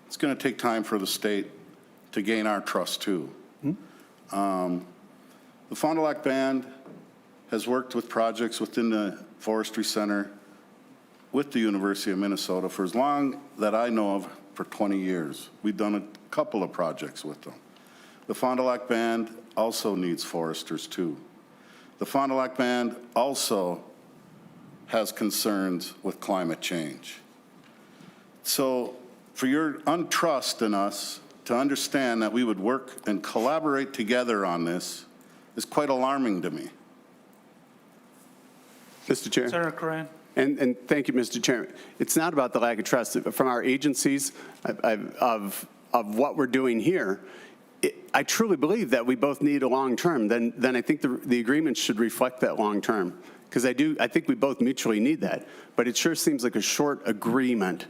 It's going to take time for the state to gain our trust, too. The Fond du Lac Band has worked with projects within the Forestry Center with the University of Minnesota for as long that I know of, for 20 years. We've done a couple of projects with them. The Fond du Lac Band also needs foresters, too. The Fond du Lac Band also has concerns with climate change. So for your untrust in us to understand that we would work and collaborate together on this is quite alarming to me. Mr. Chair. Senator Coran? And thank you, Mr. Chairman. It's not about the lack of trust from our agencies of what we're doing here. I truly believe that we both need a long term. Then I think the agreement should reflect that long term, because I think we both mutually need that. But it sure seems like a short agreement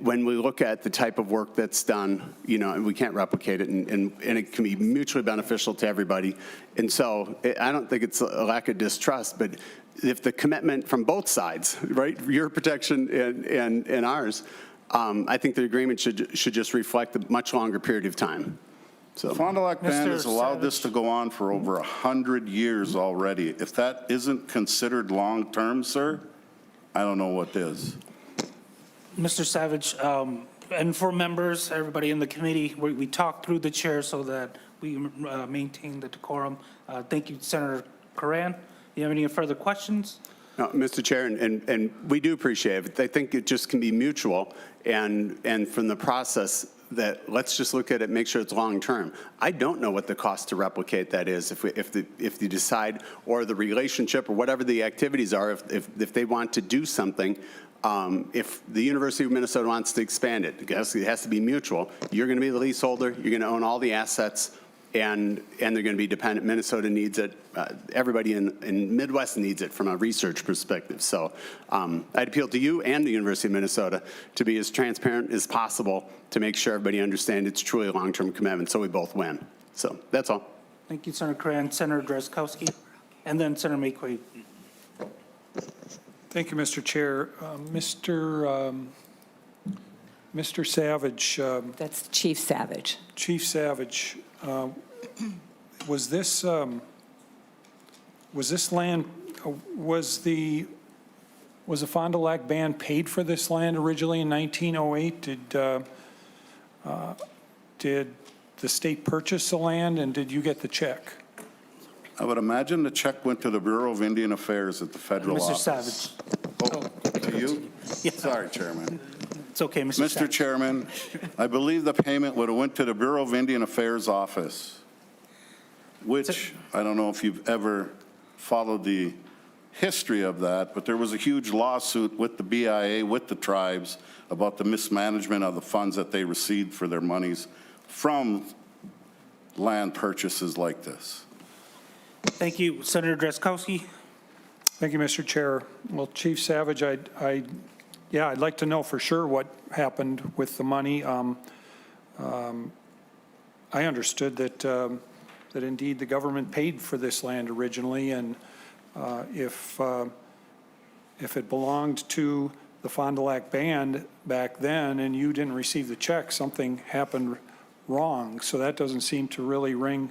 when we look at the type of work that's done, and we can't replicate it, and it can be mutually beneficial to everybody. And so I don't think it's a lack of distrust, but if the commitment from both sides, right, your protection and ours, I think the agreement should just reflect a much longer period of time. So Fond du Lac Band has allowed Savage. this to go on for over 100 years already. If that isn't considered long-term, sir, I don't know what is. Mr. Savage, and for members, everybody in the committee, we talked through the chair so that we maintain the decorum. Thank you, Senator Coran. Do you have any further questions? No, Mr. Chair, and we do appreciate it. I think it just can be mutual, and from the process that let's just look at it, make sure it's long-term. I don't know what the cost to replicate that is if you decide, or the relationship, or whatever the activities are, if they want to do something. If the University of Minnesota wants to expand it, it has to be mutual. You're going to be the leaseholder. You're going to own all the assets, and they're going to be dependent. Minnesota needs it. Everybody in Midwest needs it from a research perspective. So I'd appeal to you and the University of Minnesota to be as transparent as possible to make sure everybody understands it's truly a long-term commitment, so we both win. So that's all. Thank you, Senator Coran. Senator Drazkowski, and then Senator McQuaid. Thank you, Mr. Chair. Mr. Savage, That's Chief Savage. Chief Savage, was this land, was the Fond du Lac Band paid for this land originally in 1908? Did the state purchase the land, and did you get the check? I would imagine the check went to the Bureau of Indian Affairs at the federal Mr. office. Savage. To you? Yeah. Sorry, Chairman. It's okay, Mr. Mr. Savage. Chairman, I believe the payment would have went to the Bureau of Indian Affairs office, which I don't know if you've ever followed the history of that, but there was a huge lawsuit with the BIA, with the tribes, about the mismanagement of the funds that they received for their monies from land purchases like this. Thank you. Senator Drazkowski. Thank you, Mr. Chair. Well, Chief Savage, I'd like to know for sure what happened with the money. I understood that indeed the government paid for this land originally, and if it belonged to the Fond du Lac Band back then and you didn't receive the check, something happened wrong. So that doesn't seem to really ring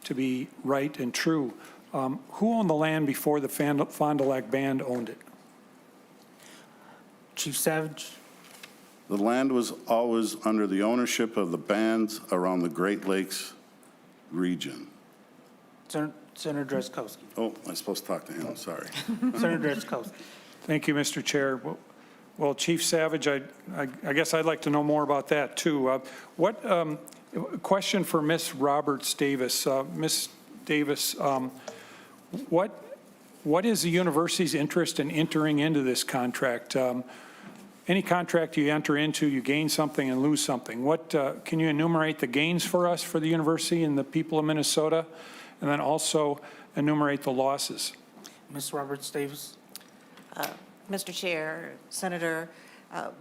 to be right and true. Who owned the land before the Fond du Lac Band owned it? Chief Savage. The land was always under the ownership of the bands around the Great Lakes region. Senator Drazkowski. Oh, I'm supposed to talk to him, sorry. Senator Drazkowski. Thank you, Mr. Chair. Well, Chief Savage, I guess I'd like to know more about that, too. Question for Ms. Roberts Davis. Ms. Davis, what is the university's interest in entering into this contract? Any contract you enter into, you gain something and lose something. Can you enumerate the gains for us, for the university and the people of Minnesota, and then also enumerate the losses? Ms. Roberts Davis. Mr. Chair, Senator,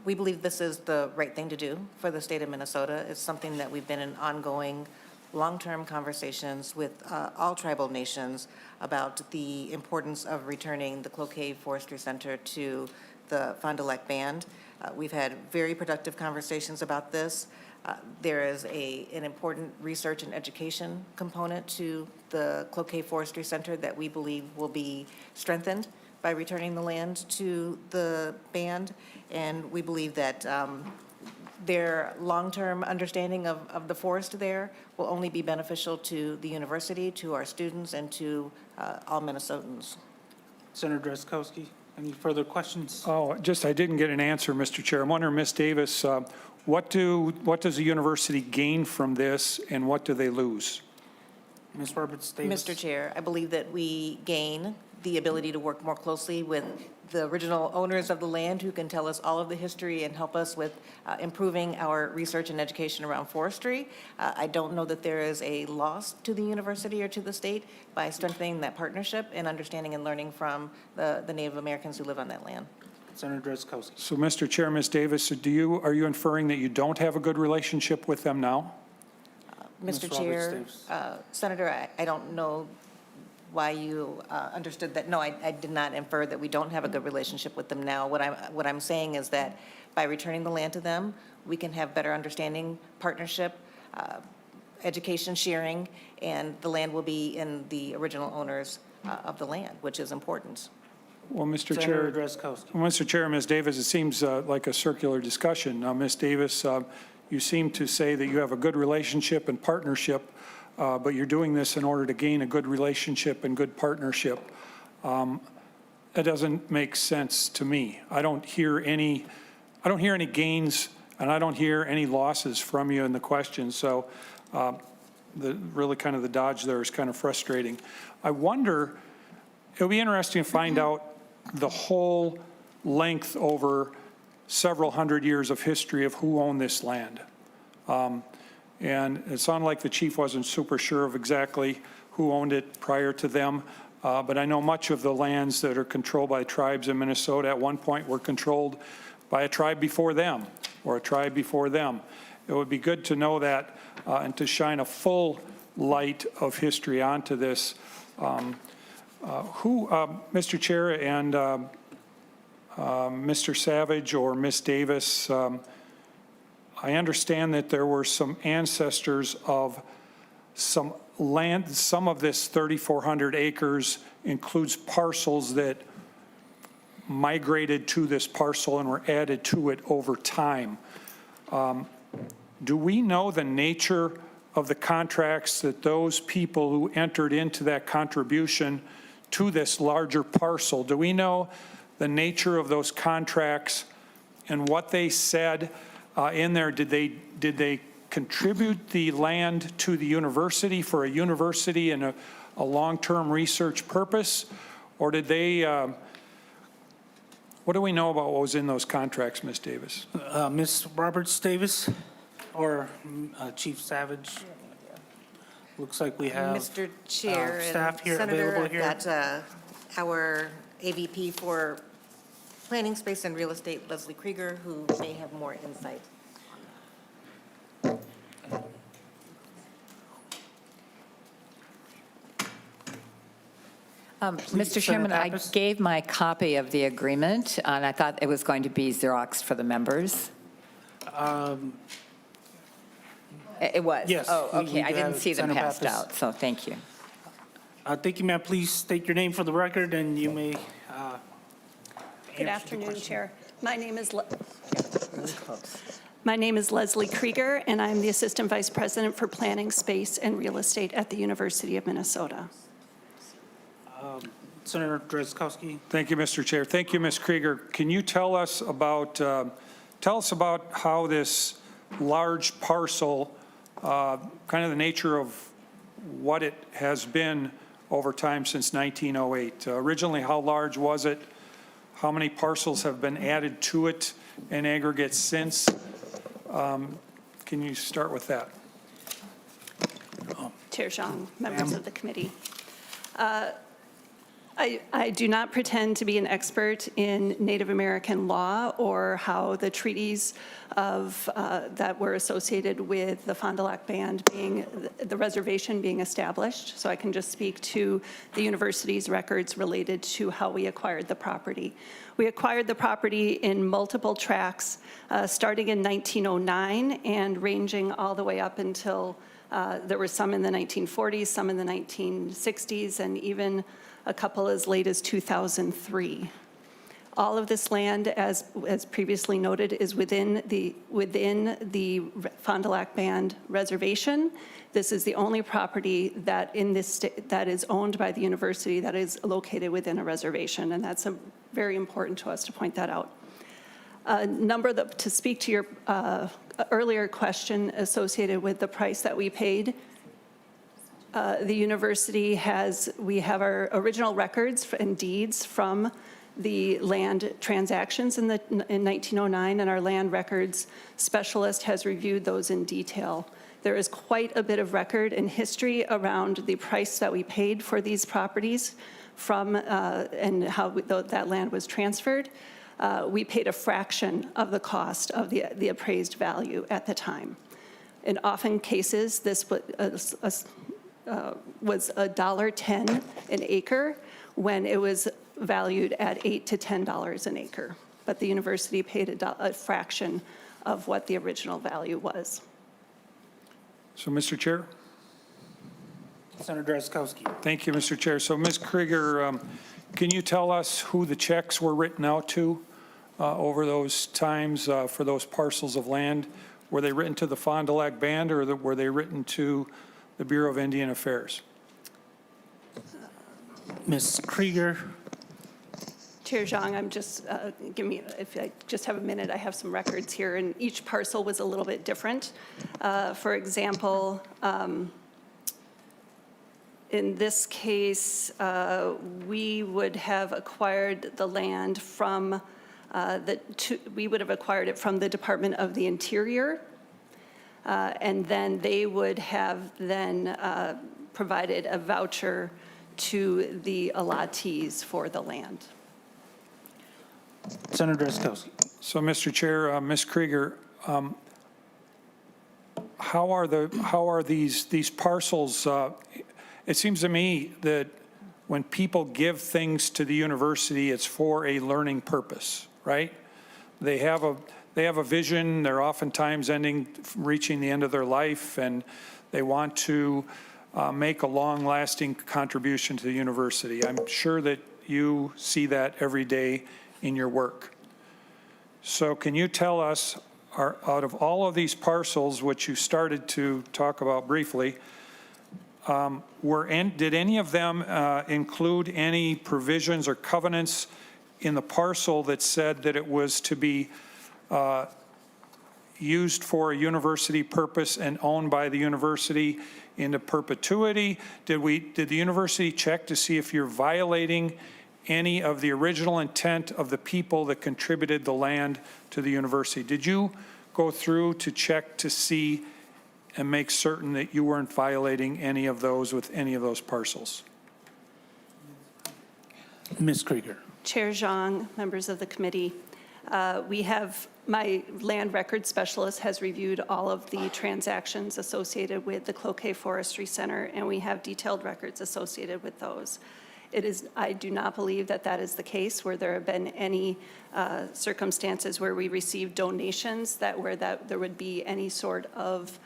we believe this is the right thing to do for the state of Minnesota. It's something that we've been in ongoing long-term conversations with all tribal nations about the importance of returning the Cloquet Forestry Center to the Fond du Lac Band. We've had very productive conversations about this. There is an important research and education component to the Cloquet Forestry Center that we believe will be strengthened by returning the land to the band, and we believe that their long-term understanding of the forest there will only be beneficial to the university, to our students, and to all Minnesotans. Senator Drazkowski. Any further questions? I didn't get an answer, Mr. Chair. I'm wondering, Ms. Davis, what does the university gain from this, and what do they lose? Ms. Roberts Davis. Mr. Chair, I believe that we gain the ability to work more closely with the original owners of the land who can tell us all of the history and help us with improving our research and education around forestry. I don't know that there is a loss to the university or to the state by strengthening that partnership and understanding and learning from the Native Americans who live on that land. Senator Drazkowski. So, Mr. Chair, Ms. Davis, are you inferring that you don't have a good relationship with them now? Mr. Roberts Chair, Davis. Senator, I don't know why you understood that. No, I did not infer that we don't have a good relationship with them now. What I'm saying is that by returning the land to them, we can have better understanding, partnership, education sharing, and the land will be in the original owners of the land, which is important. Well, Mr. Senator Chair, Drazkowski. Mr. Chair, Ms. Davis, it seems like a circular discussion. Now, Ms. Davis, you seem to say that you have a good relationship and partnership, but you're doing this in order to gain a good relationship and good partnership. That doesn't make sense to me. I don't hear any gains, and I don't hear any losses from you in the question. So, really kind of the dodge there is kind of frustrating. I wonder, it'll be interesting to find out the whole length over several hundred years of history of who owned this land. And it sounded like the chief wasn't super sure of exactly who owned it prior to them, but I know much of the lands that are controlled by tribes in Minnesota at one point were controlled by a tribe before them, or a tribe before them. It would be good to know that and to shine a full light of history onto this. Mr. Chair and Mr. Savage or Ms. Davis, I understand that there were some ancestors of some land. Some of this 3,400 acres includes parcels that migrated to this parcel and were added to it over time. Do we know the nature of the contracts that those people who entered into that contribution to this larger parcel, do we know the nature of those contracts and what they said in there? Did they contribute the land to the university for a university and a long-term research purpose? Or did they, what do we know about what was in those contracts, Ms. Davis? Ms. Roberts Davis or Chief Savage? Looks like we have Mr. Chair staff and here Senator, available I've here. got our AVP for Planning, Space, and Real Estate, Leslie Krieger, who may have more insight. Mr. Chairman, I Pappas. gave my copy of the agreement, and I thought it was going to be Xeroxed for the members. It was? Yes, Oh, we okay, I didn't got see them Senator passed Pappas. out, so thank you. Thank you, ma'am. Please state your name for the record, and you may Good afternoon, Chair. My name is Leslie Krieger, and I'm the Assistant Vice President for Planning, Space, and Real Estate at the University of Minnesota. Senator Drazkowski. Thank you, Mr. Chair. Thank you, Ms. Krieger. Can you tell us about how this large parcel, kind of the nature of what it has been over time since 1908? Originally, how large was it? How many parcels have been added to it in aggregate since? Can you start with that? Chair Zhang, members of the committee. I do not pretend to be an expert in Native American law or how the treaties that were associated with the Fond du Lac Band the reservation being established. So I can just speak to the university's records related to how we acquired the property. We acquired the property in multiple tracts, starting in 1909 and ranging all the way up until there were some in the 1940s, some in the 1960s, and even a couple as late as 2003. All of this land, as previously noted, is within the Fond du Lac Band reservation. This is the only property that that is owned by the university that is located within a reservation, and that's very important to us to point that out. To speak to your earlier question associated with the price that we paid, the university we have our original records and deeds from the land transactions in 1909, and our land records specialist has reviewed those in detail. There is quite a bit of record and history around the price that we paid for these properties and how that land was transferred. We paid a fraction of the cost of the appraised value at the time. In often cases, this was $1.10 an acre when it was valued at $8 to $10 an acre. But the university paid a fraction of what the original value was. So, Mr. Chair? Senator Drazkowski. Thank you, Mr. Chair. So, Ms. Krieger, can you tell us who the checks were written out to over those times for those parcels of land? Were they written to the Fond du Lac Band, or were they written to the Bureau of Indian Affairs? Ms. Krieger. Chair Zhang, if I just have a minute, I have some records here, and each parcel was a little bit different. For example, in this case, we would have acquired the land from we would have acquired it from the Department of the Interior, and then they would have provided a voucher to the allottees for the land. Senator Drazkowski. So, Mr. Chair, Ms. Krieger, how are these parcels? It seems to me that when people give things to the university, it's for a learning purpose, right? They have a vision. They're oftentimes reaching the end of their life, and they want to make a long-lasting contribution to the university. I'm sure that you see that every day in your work. So can you tell us, out of all of these parcels, which you started to talk about briefly, did any of them include any provisions or covenants in the parcel that said that it was to be used for a university purpose and owned by the university into perpetuity? Did the university check to see if you're violating any of the original intent of the people that contributed the land to the university? Did you go through to check to see and make certain that you weren't violating any of those with any of those parcels? Ms. Krieger. Chair Zhang, members of the committee, my land record specialist has reviewed all of the transactions associated with the Cloquet Forestry Center, and we have detailed records associated with those. I do not believe that that is the case where there have been any circumstances where we received donations where there would be any sort of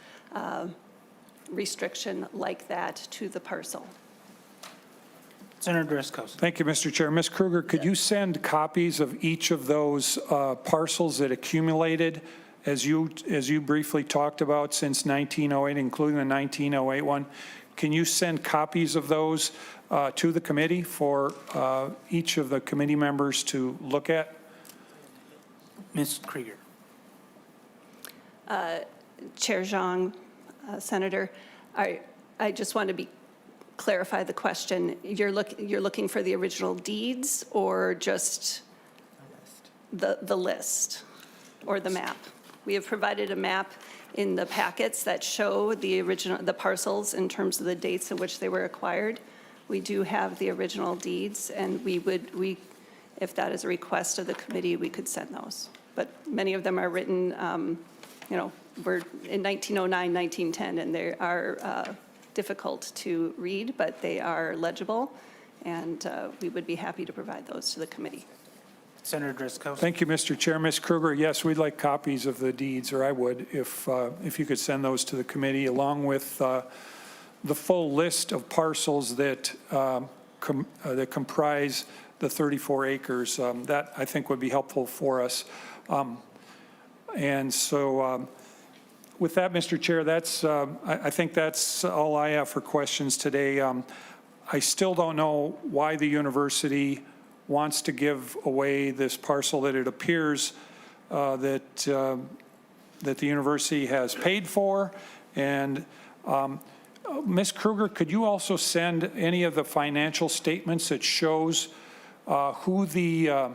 restriction like that to the parcel. Senator Drazkowski. Thank you, Mr. Chair. Ms. Kruger, could you send copies of each of those parcels that accumulated, as you briefly talked about, since 1908, including the 1908 one? Can you send copies of those to the committee for each of the committee members to look at? Ms. Krieger. Chair Zhang, Senator, I just want to clarify the question. You're looking for the original deeds or just the list or the map? We have provided a map in the packets that show the parcels in terms of the dates in which they were acquired. We do have the original deeds, and if that is a request of the committee, we could send those. But many of them are written, were in 1909, 1910, and they are difficult to read, but they are legible, and we would be happy to provide those to the committee. Senator Drazkowski. Thank you, Mr. Chair. Ms. Kruger, yes, we'd like copies of the deeds, or I would, if you could send those to the committee, along with the full list of parcels that comprise the 34 acres. That, I think, would be helpful for us. And so with that, Mr. Chair, I think that's all I have for questions today. I still don't know why the university wants to give away this parcel that it appears that the university has paid for. And Ms. Kruger, could you also send any of the financial statements that shows who the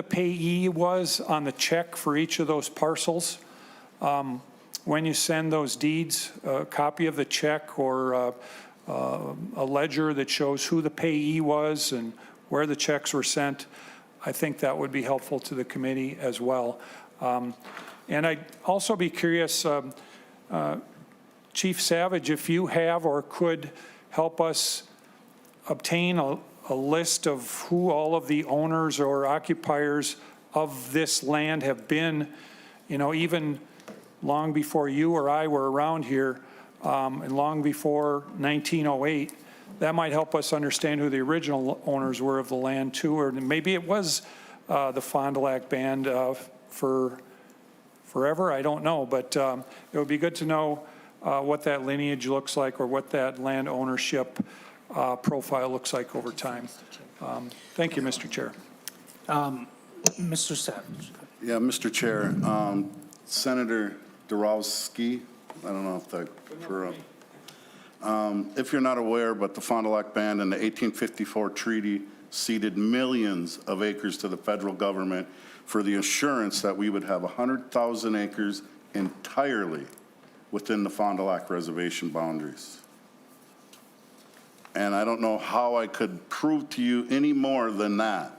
payee was on the check for each of those parcels? When you send those deeds, a copy of the check or a ledger that shows who the payee was and where the checks were sent, I think that would be helpful to the committee as well. And I'd also be curious, Chief Savage, if you have or could help us obtain a list of who all of the owners or occupiers of this land have been, even long before you or I were around here, and long before 1908, that might help us understand who the original owners were of the land too, or maybe it was the Fond du Lac Band for forever, I don't know, but it would be good to know what that lineage looks like or what that land ownership profile looks like over time. Thank you, Mr. Chair. Mr. Savage. Yeah, Mr. Chair, Senator Dorowski, I don't know if that, if you're not aware, but the Fond du Lac Band in the 1854 treaty ceded millions of acres to the federal government for the assurance that we would have 100,000 acres entirely within the Fond du Lac reservation boundaries. And I don't know how I could prove to you any more than that,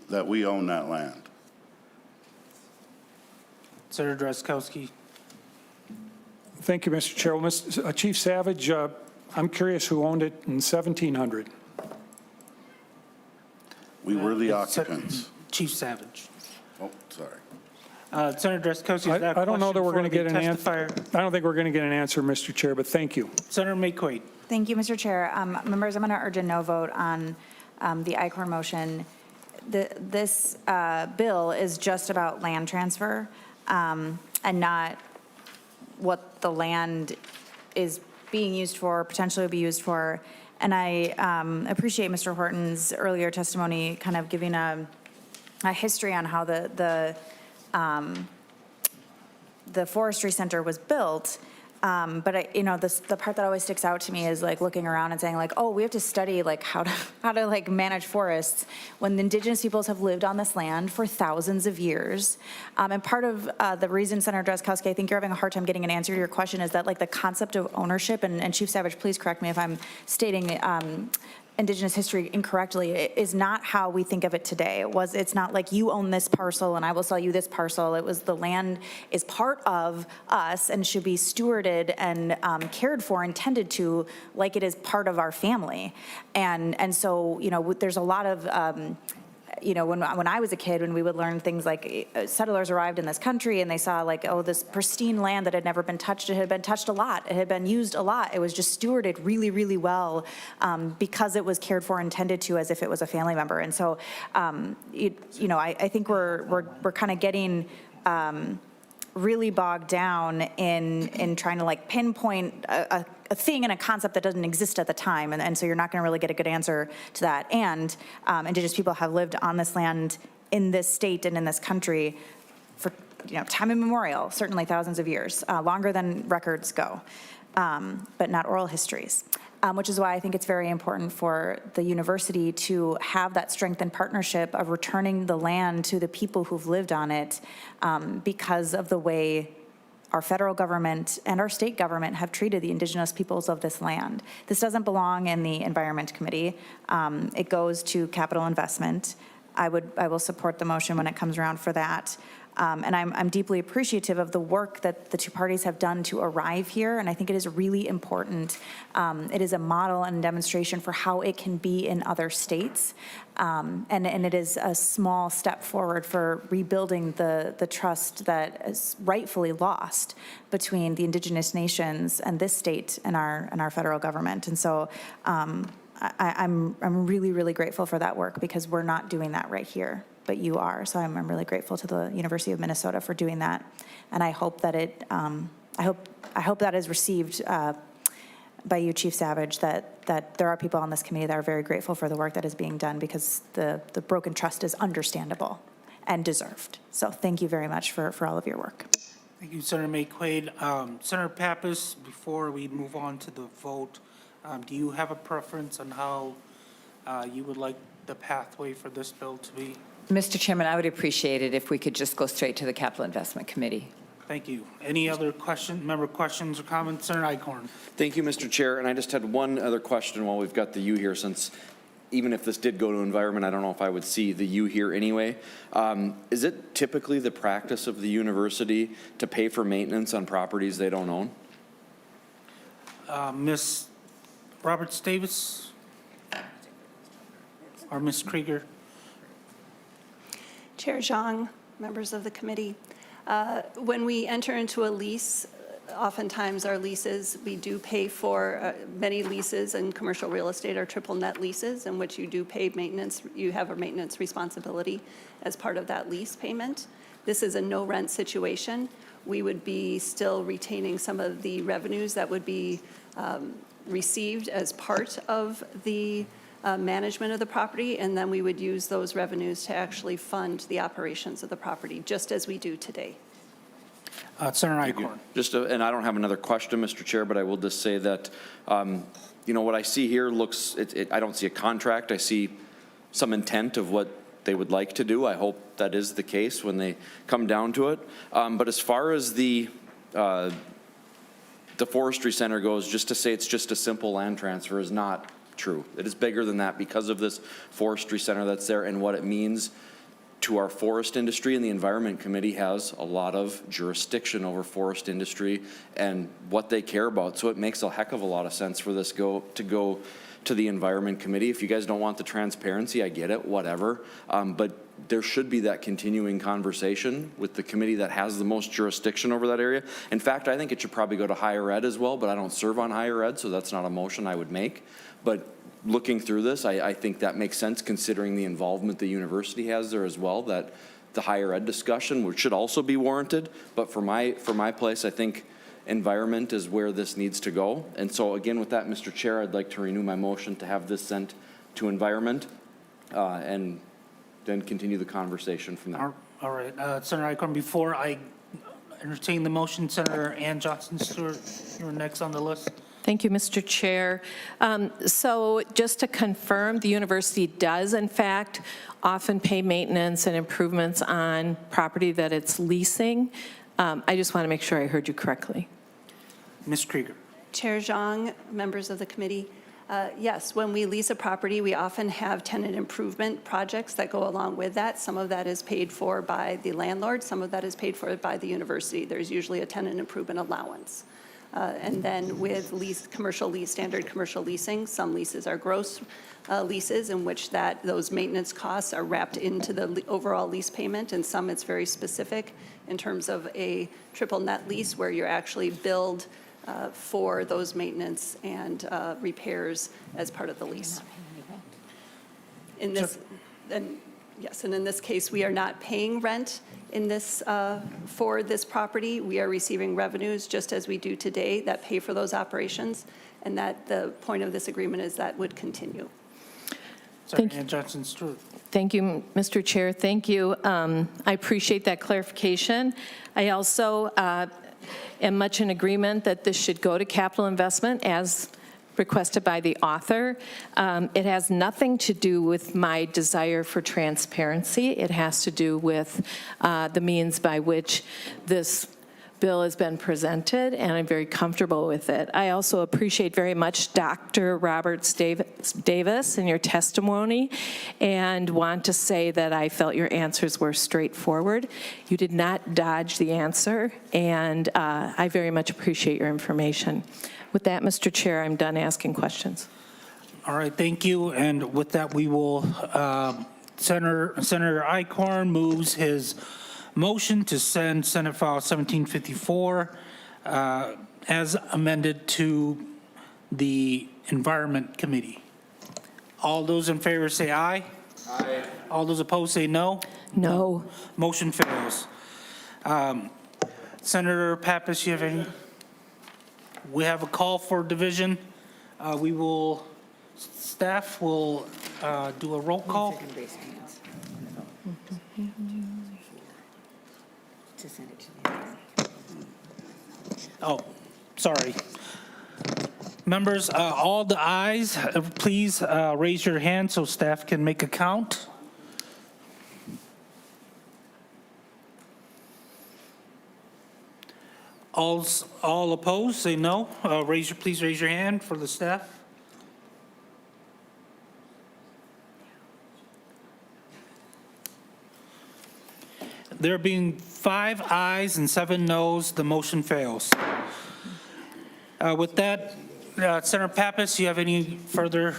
that we own that land. Senator Drazkowski. Thank you, Mr. Chair. Well, Chief Savage, I'm curious who owned it in 1700. We were the occupants. Chief Savage. Oh, sorry. Senator Drazkowski, I don't know that we're going to get an answer. I don't think we're going to get an answer, Mr. Chair, but thank you. Senator McQuaid. Thank you, Mr. Chair. Members, I'm going to urge a no vote on the ICOR motion. This bill is just about land transfer and not what the land is being used for, potentially be used for. And I appreciate Mr. Horton's earlier testimony, kind of giving a history on how the Forestry Center was built. But the part that always sticks out to me is like looking around and saying like, oh, we have to study like how to like manage forests when the indigenous peoples have lived on this land for thousands of years. And part of the reason, Senator Drazkowski, I think you're having a hard time getting an answer to your question is that like the concept of ownership, and Chief Savage, please correct me if I'm stating Indigenous history incorrectly, is not how we think of it today. It's not like you own this parcel and I will sell you this parcel. It was the land is part of us and should be stewarded and cared for, intended to, like it is part of our family. And so, there's a lot of, when I was a kid, when we would learn things like settlers arrived in this country and they saw like, oh, this pristine land that had never been touched, it had been touched a lot, it had been used a lot, it was just stewarded really, really well because it was cared for, intended to, as if it was a family member. And so, I think we're kind of getting really bogged down in trying to like pinpoint a thing and a concept that doesn't exist at the time. And so you're not going to really get a good answer to that. And Indigenous people have lived on this land in this state and in this country for time immemorial, certainly thousands of years, longer than records go, but not oral histories. Which is why I think it's very important for the university to have that strengthened partnership of returning the land to the people who've lived on it because of the way our federal government and our state government have treated the indigenous peoples of this land. This doesn't belong in the Environment Committee. It goes to capital investment. I will support the motion when it comes around for that. And I'm deeply appreciative of the work that the two parties have done to arrive here, and I think it is really important. It is a model and demonstration for how it can be in other states, and it is a small step forward for rebuilding the trust that is rightfully lost between the indigenous nations and this state and our federal government. And so I'm really, really grateful for that work because we're not doing that right here, but you are. So I'm really grateful to the University of Minnesota for doing that, and I hope that I hope that is received by you, Chief Savage. That there are people on this committee that are very grateful for the work that is being done because the broken trust is understandable and deserved. So thank you very much for all of your work. Thank you, Senator McQuaid. Senator Pappas, before we move on to the vote, do you have a preference on how you would like the pathway for this bill to be? Mr. Chairman, I would appreciate it if we could just go straight to the Capital Investment Committee. Thank you. Any other member questions or comments? Senator Eichhorn. Thank you, Mr. Chair. And I just had one other question while we've got the U here, since even if this did go to environment, I don't know if I would see the U here anyway. Is it typically the practice of the university to pay for maintenance on properties they don't own? Ms. Roberts-Davis or Ms. Krieger? Chair Zhang, members of the committee, when we enter into a lease, oftentimes our leases, we do pay for many leases, and commercial real estate are triple net leases in which you do pay maintenance. You have a maintenance responsibility as part of that lease payment. This is a no rent situation. We would be still retaining some of the revenues that would be received as part of the management of the property, and then we would use those revenues to actually fund the operations of the property, just as we do today. Senator Eichhorn. And I don't have another question, Mr. Chair, but I will just say that, what I see here looks, I don't see a contract. I see some intent of what they would like to do. I hope that is the case when they come down to it. But as far as the forestry center goes, just to say it's just a simple land transfer is not true. It is bigger than that because of this forestry center that's there and what it means to our forest industry. And the Environment Committee has a lot of jurisdiction over forest industry and what they care about. So it makes a heck of a lot of sense for this to go to the Environment Committee. If you guys don't want the transparency, I get it, whatever. But there should be that continuing conversation with the committee that has the most jurisdiction over that area. In fact, I think it should probably go to higher ed as well, but I don't serve on higher ed, so that's not a motion I would make. But looking through this, I think that makes sense considering the involvement the university has there as well, that the higher ed discussion, which should also be warranted. But for my place, I think environment is where this needs to go. And so again, with that, Mr. Chair, I'd like to renew my motion to have this sent to environment and then continue the conversation from there. All right, Senator Eichhorn, before I entertain the motion. Senator Ann Johnson Stewart, you're next on the list. Thank you, Mr. Chair. So just to confirm, the university does, in fact, often pay maintenance and improvements on property that it's leasing. I just want to make sure I heard you correctly. Ms. Krieger. Chair Zhang, members of the committee, yes, when we lease a property, we often have tenant improvement projects that go along with that. Some of that is paid for by the landlord, some of that is paid for by the university. There's usually a tenant improvement allowance. And then with standard commercial leasing, some leases are gross leases in which those maintenance costs are wrapped into the overall lease payment, and some it's very specific in terms of a triple net lease where you're actually billed for those maintenance and repairs as part of the lease. In this, and in this case, we are not paying rent in this for this property. We are receiving revenues just as we do today that pay for those operations, and that the point of this agreement is that would continue. Senator Ann Johnson Stewart. Thank you, Mr. Chair. Thank you. I appreciate that clarification. I also am much in agreement that this should go to capital investment as requested by the author. It has nothing to do with my desire for transparency. It has to do with the means by which this bill has been presented, and I'm very comfortable with it. I also appreciate very much Dr. Roberts Davis and your testimony, and want to say that I felt your answers were straightforward. You did not dodge the answer, and I very much appreciate your information. With that, Mr. Chair, I'm done asking questions. All right, thank you. And with that, we will, Senator Eichhorn moves his motion to send Senate File 1754 as amended to the Environment Committee. All those in favor say aye. Aye. All those opposed say no. No. Motion fails. Senator Pappas, you have any? We have a call for division. Staff will do a roll call. Oh, sorry. Members, all the ayes, please raise your hand so staff can make a count. All opposed, say no. Please raise your hand for the staff. There being 5 ayes and 7 noes, the motion fails. With that, Senator Pappas, do you have any further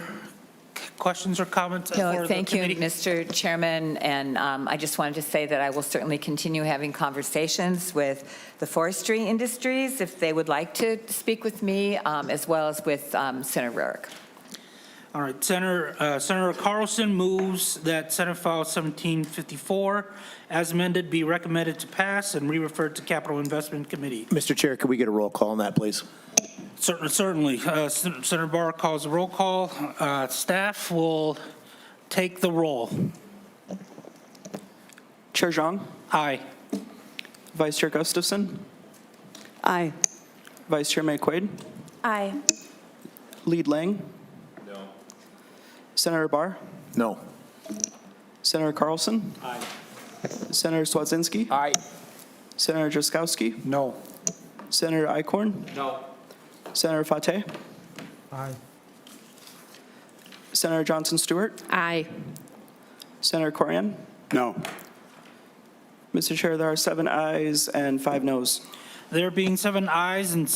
questions or comments? No, thank you, Mr. Chairman, and I just wanted to say that I will certainly continue having conversations with the forestry industries if they would like to speak with me, as well as with Senator Rarick. All right, Senator Carlson moves that Senate File 1754, as amended, be recommended to pass and re-referred to Capital Investment Committee. Mr. Chair, could we get a roll call on that, please? Certainly. Senator Barr calls a roll call. Staff will take the roll. Chair Zhang? Aye. Vice Chair Gustafson? Aye. Vice Chair McQuaid? Aye. Lead Lang? No. Senator Barr? No. Senator Carlson? Aye. Senator Swedzinski? Aye. Senator Jaskowski? No. Senator Eichhorn? No. Senator Fateh? Aye. Senator Johnson Stewart? Aye. Senator Corian? No. Mr. Chair, there are 7 ayes and 5 noes. There being 7 ayes and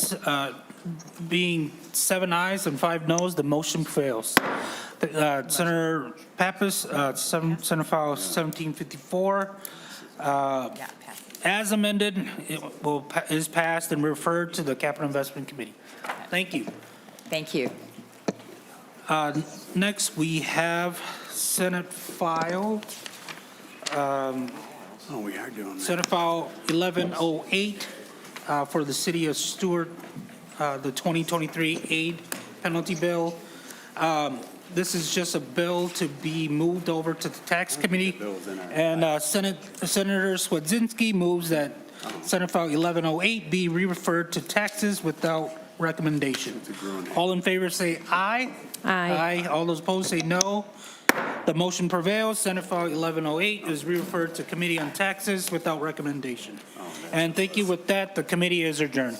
5 noes, the motion fails. Senator Pappas, Senate File 1754, as amended, is passed and referred to the Capital Investment Committee. Thank you. Thank you. Next, we have Senate File. We are doing that. Senate File 1108 for the City of Stewart, the 2023 aid penalty bill. This is just a bill to be moved over to the Tax Committee. And Senator Swedzinski moves that Senate File 1108 be re-referred to taxes without recommendation. All in favor say aye. Aye. Aye. All those opposed say no. The motion prevails. Senate File 1108 is re-referred to Committee on Taxes without recommendation. And thank you. With that, the committee is adjourned.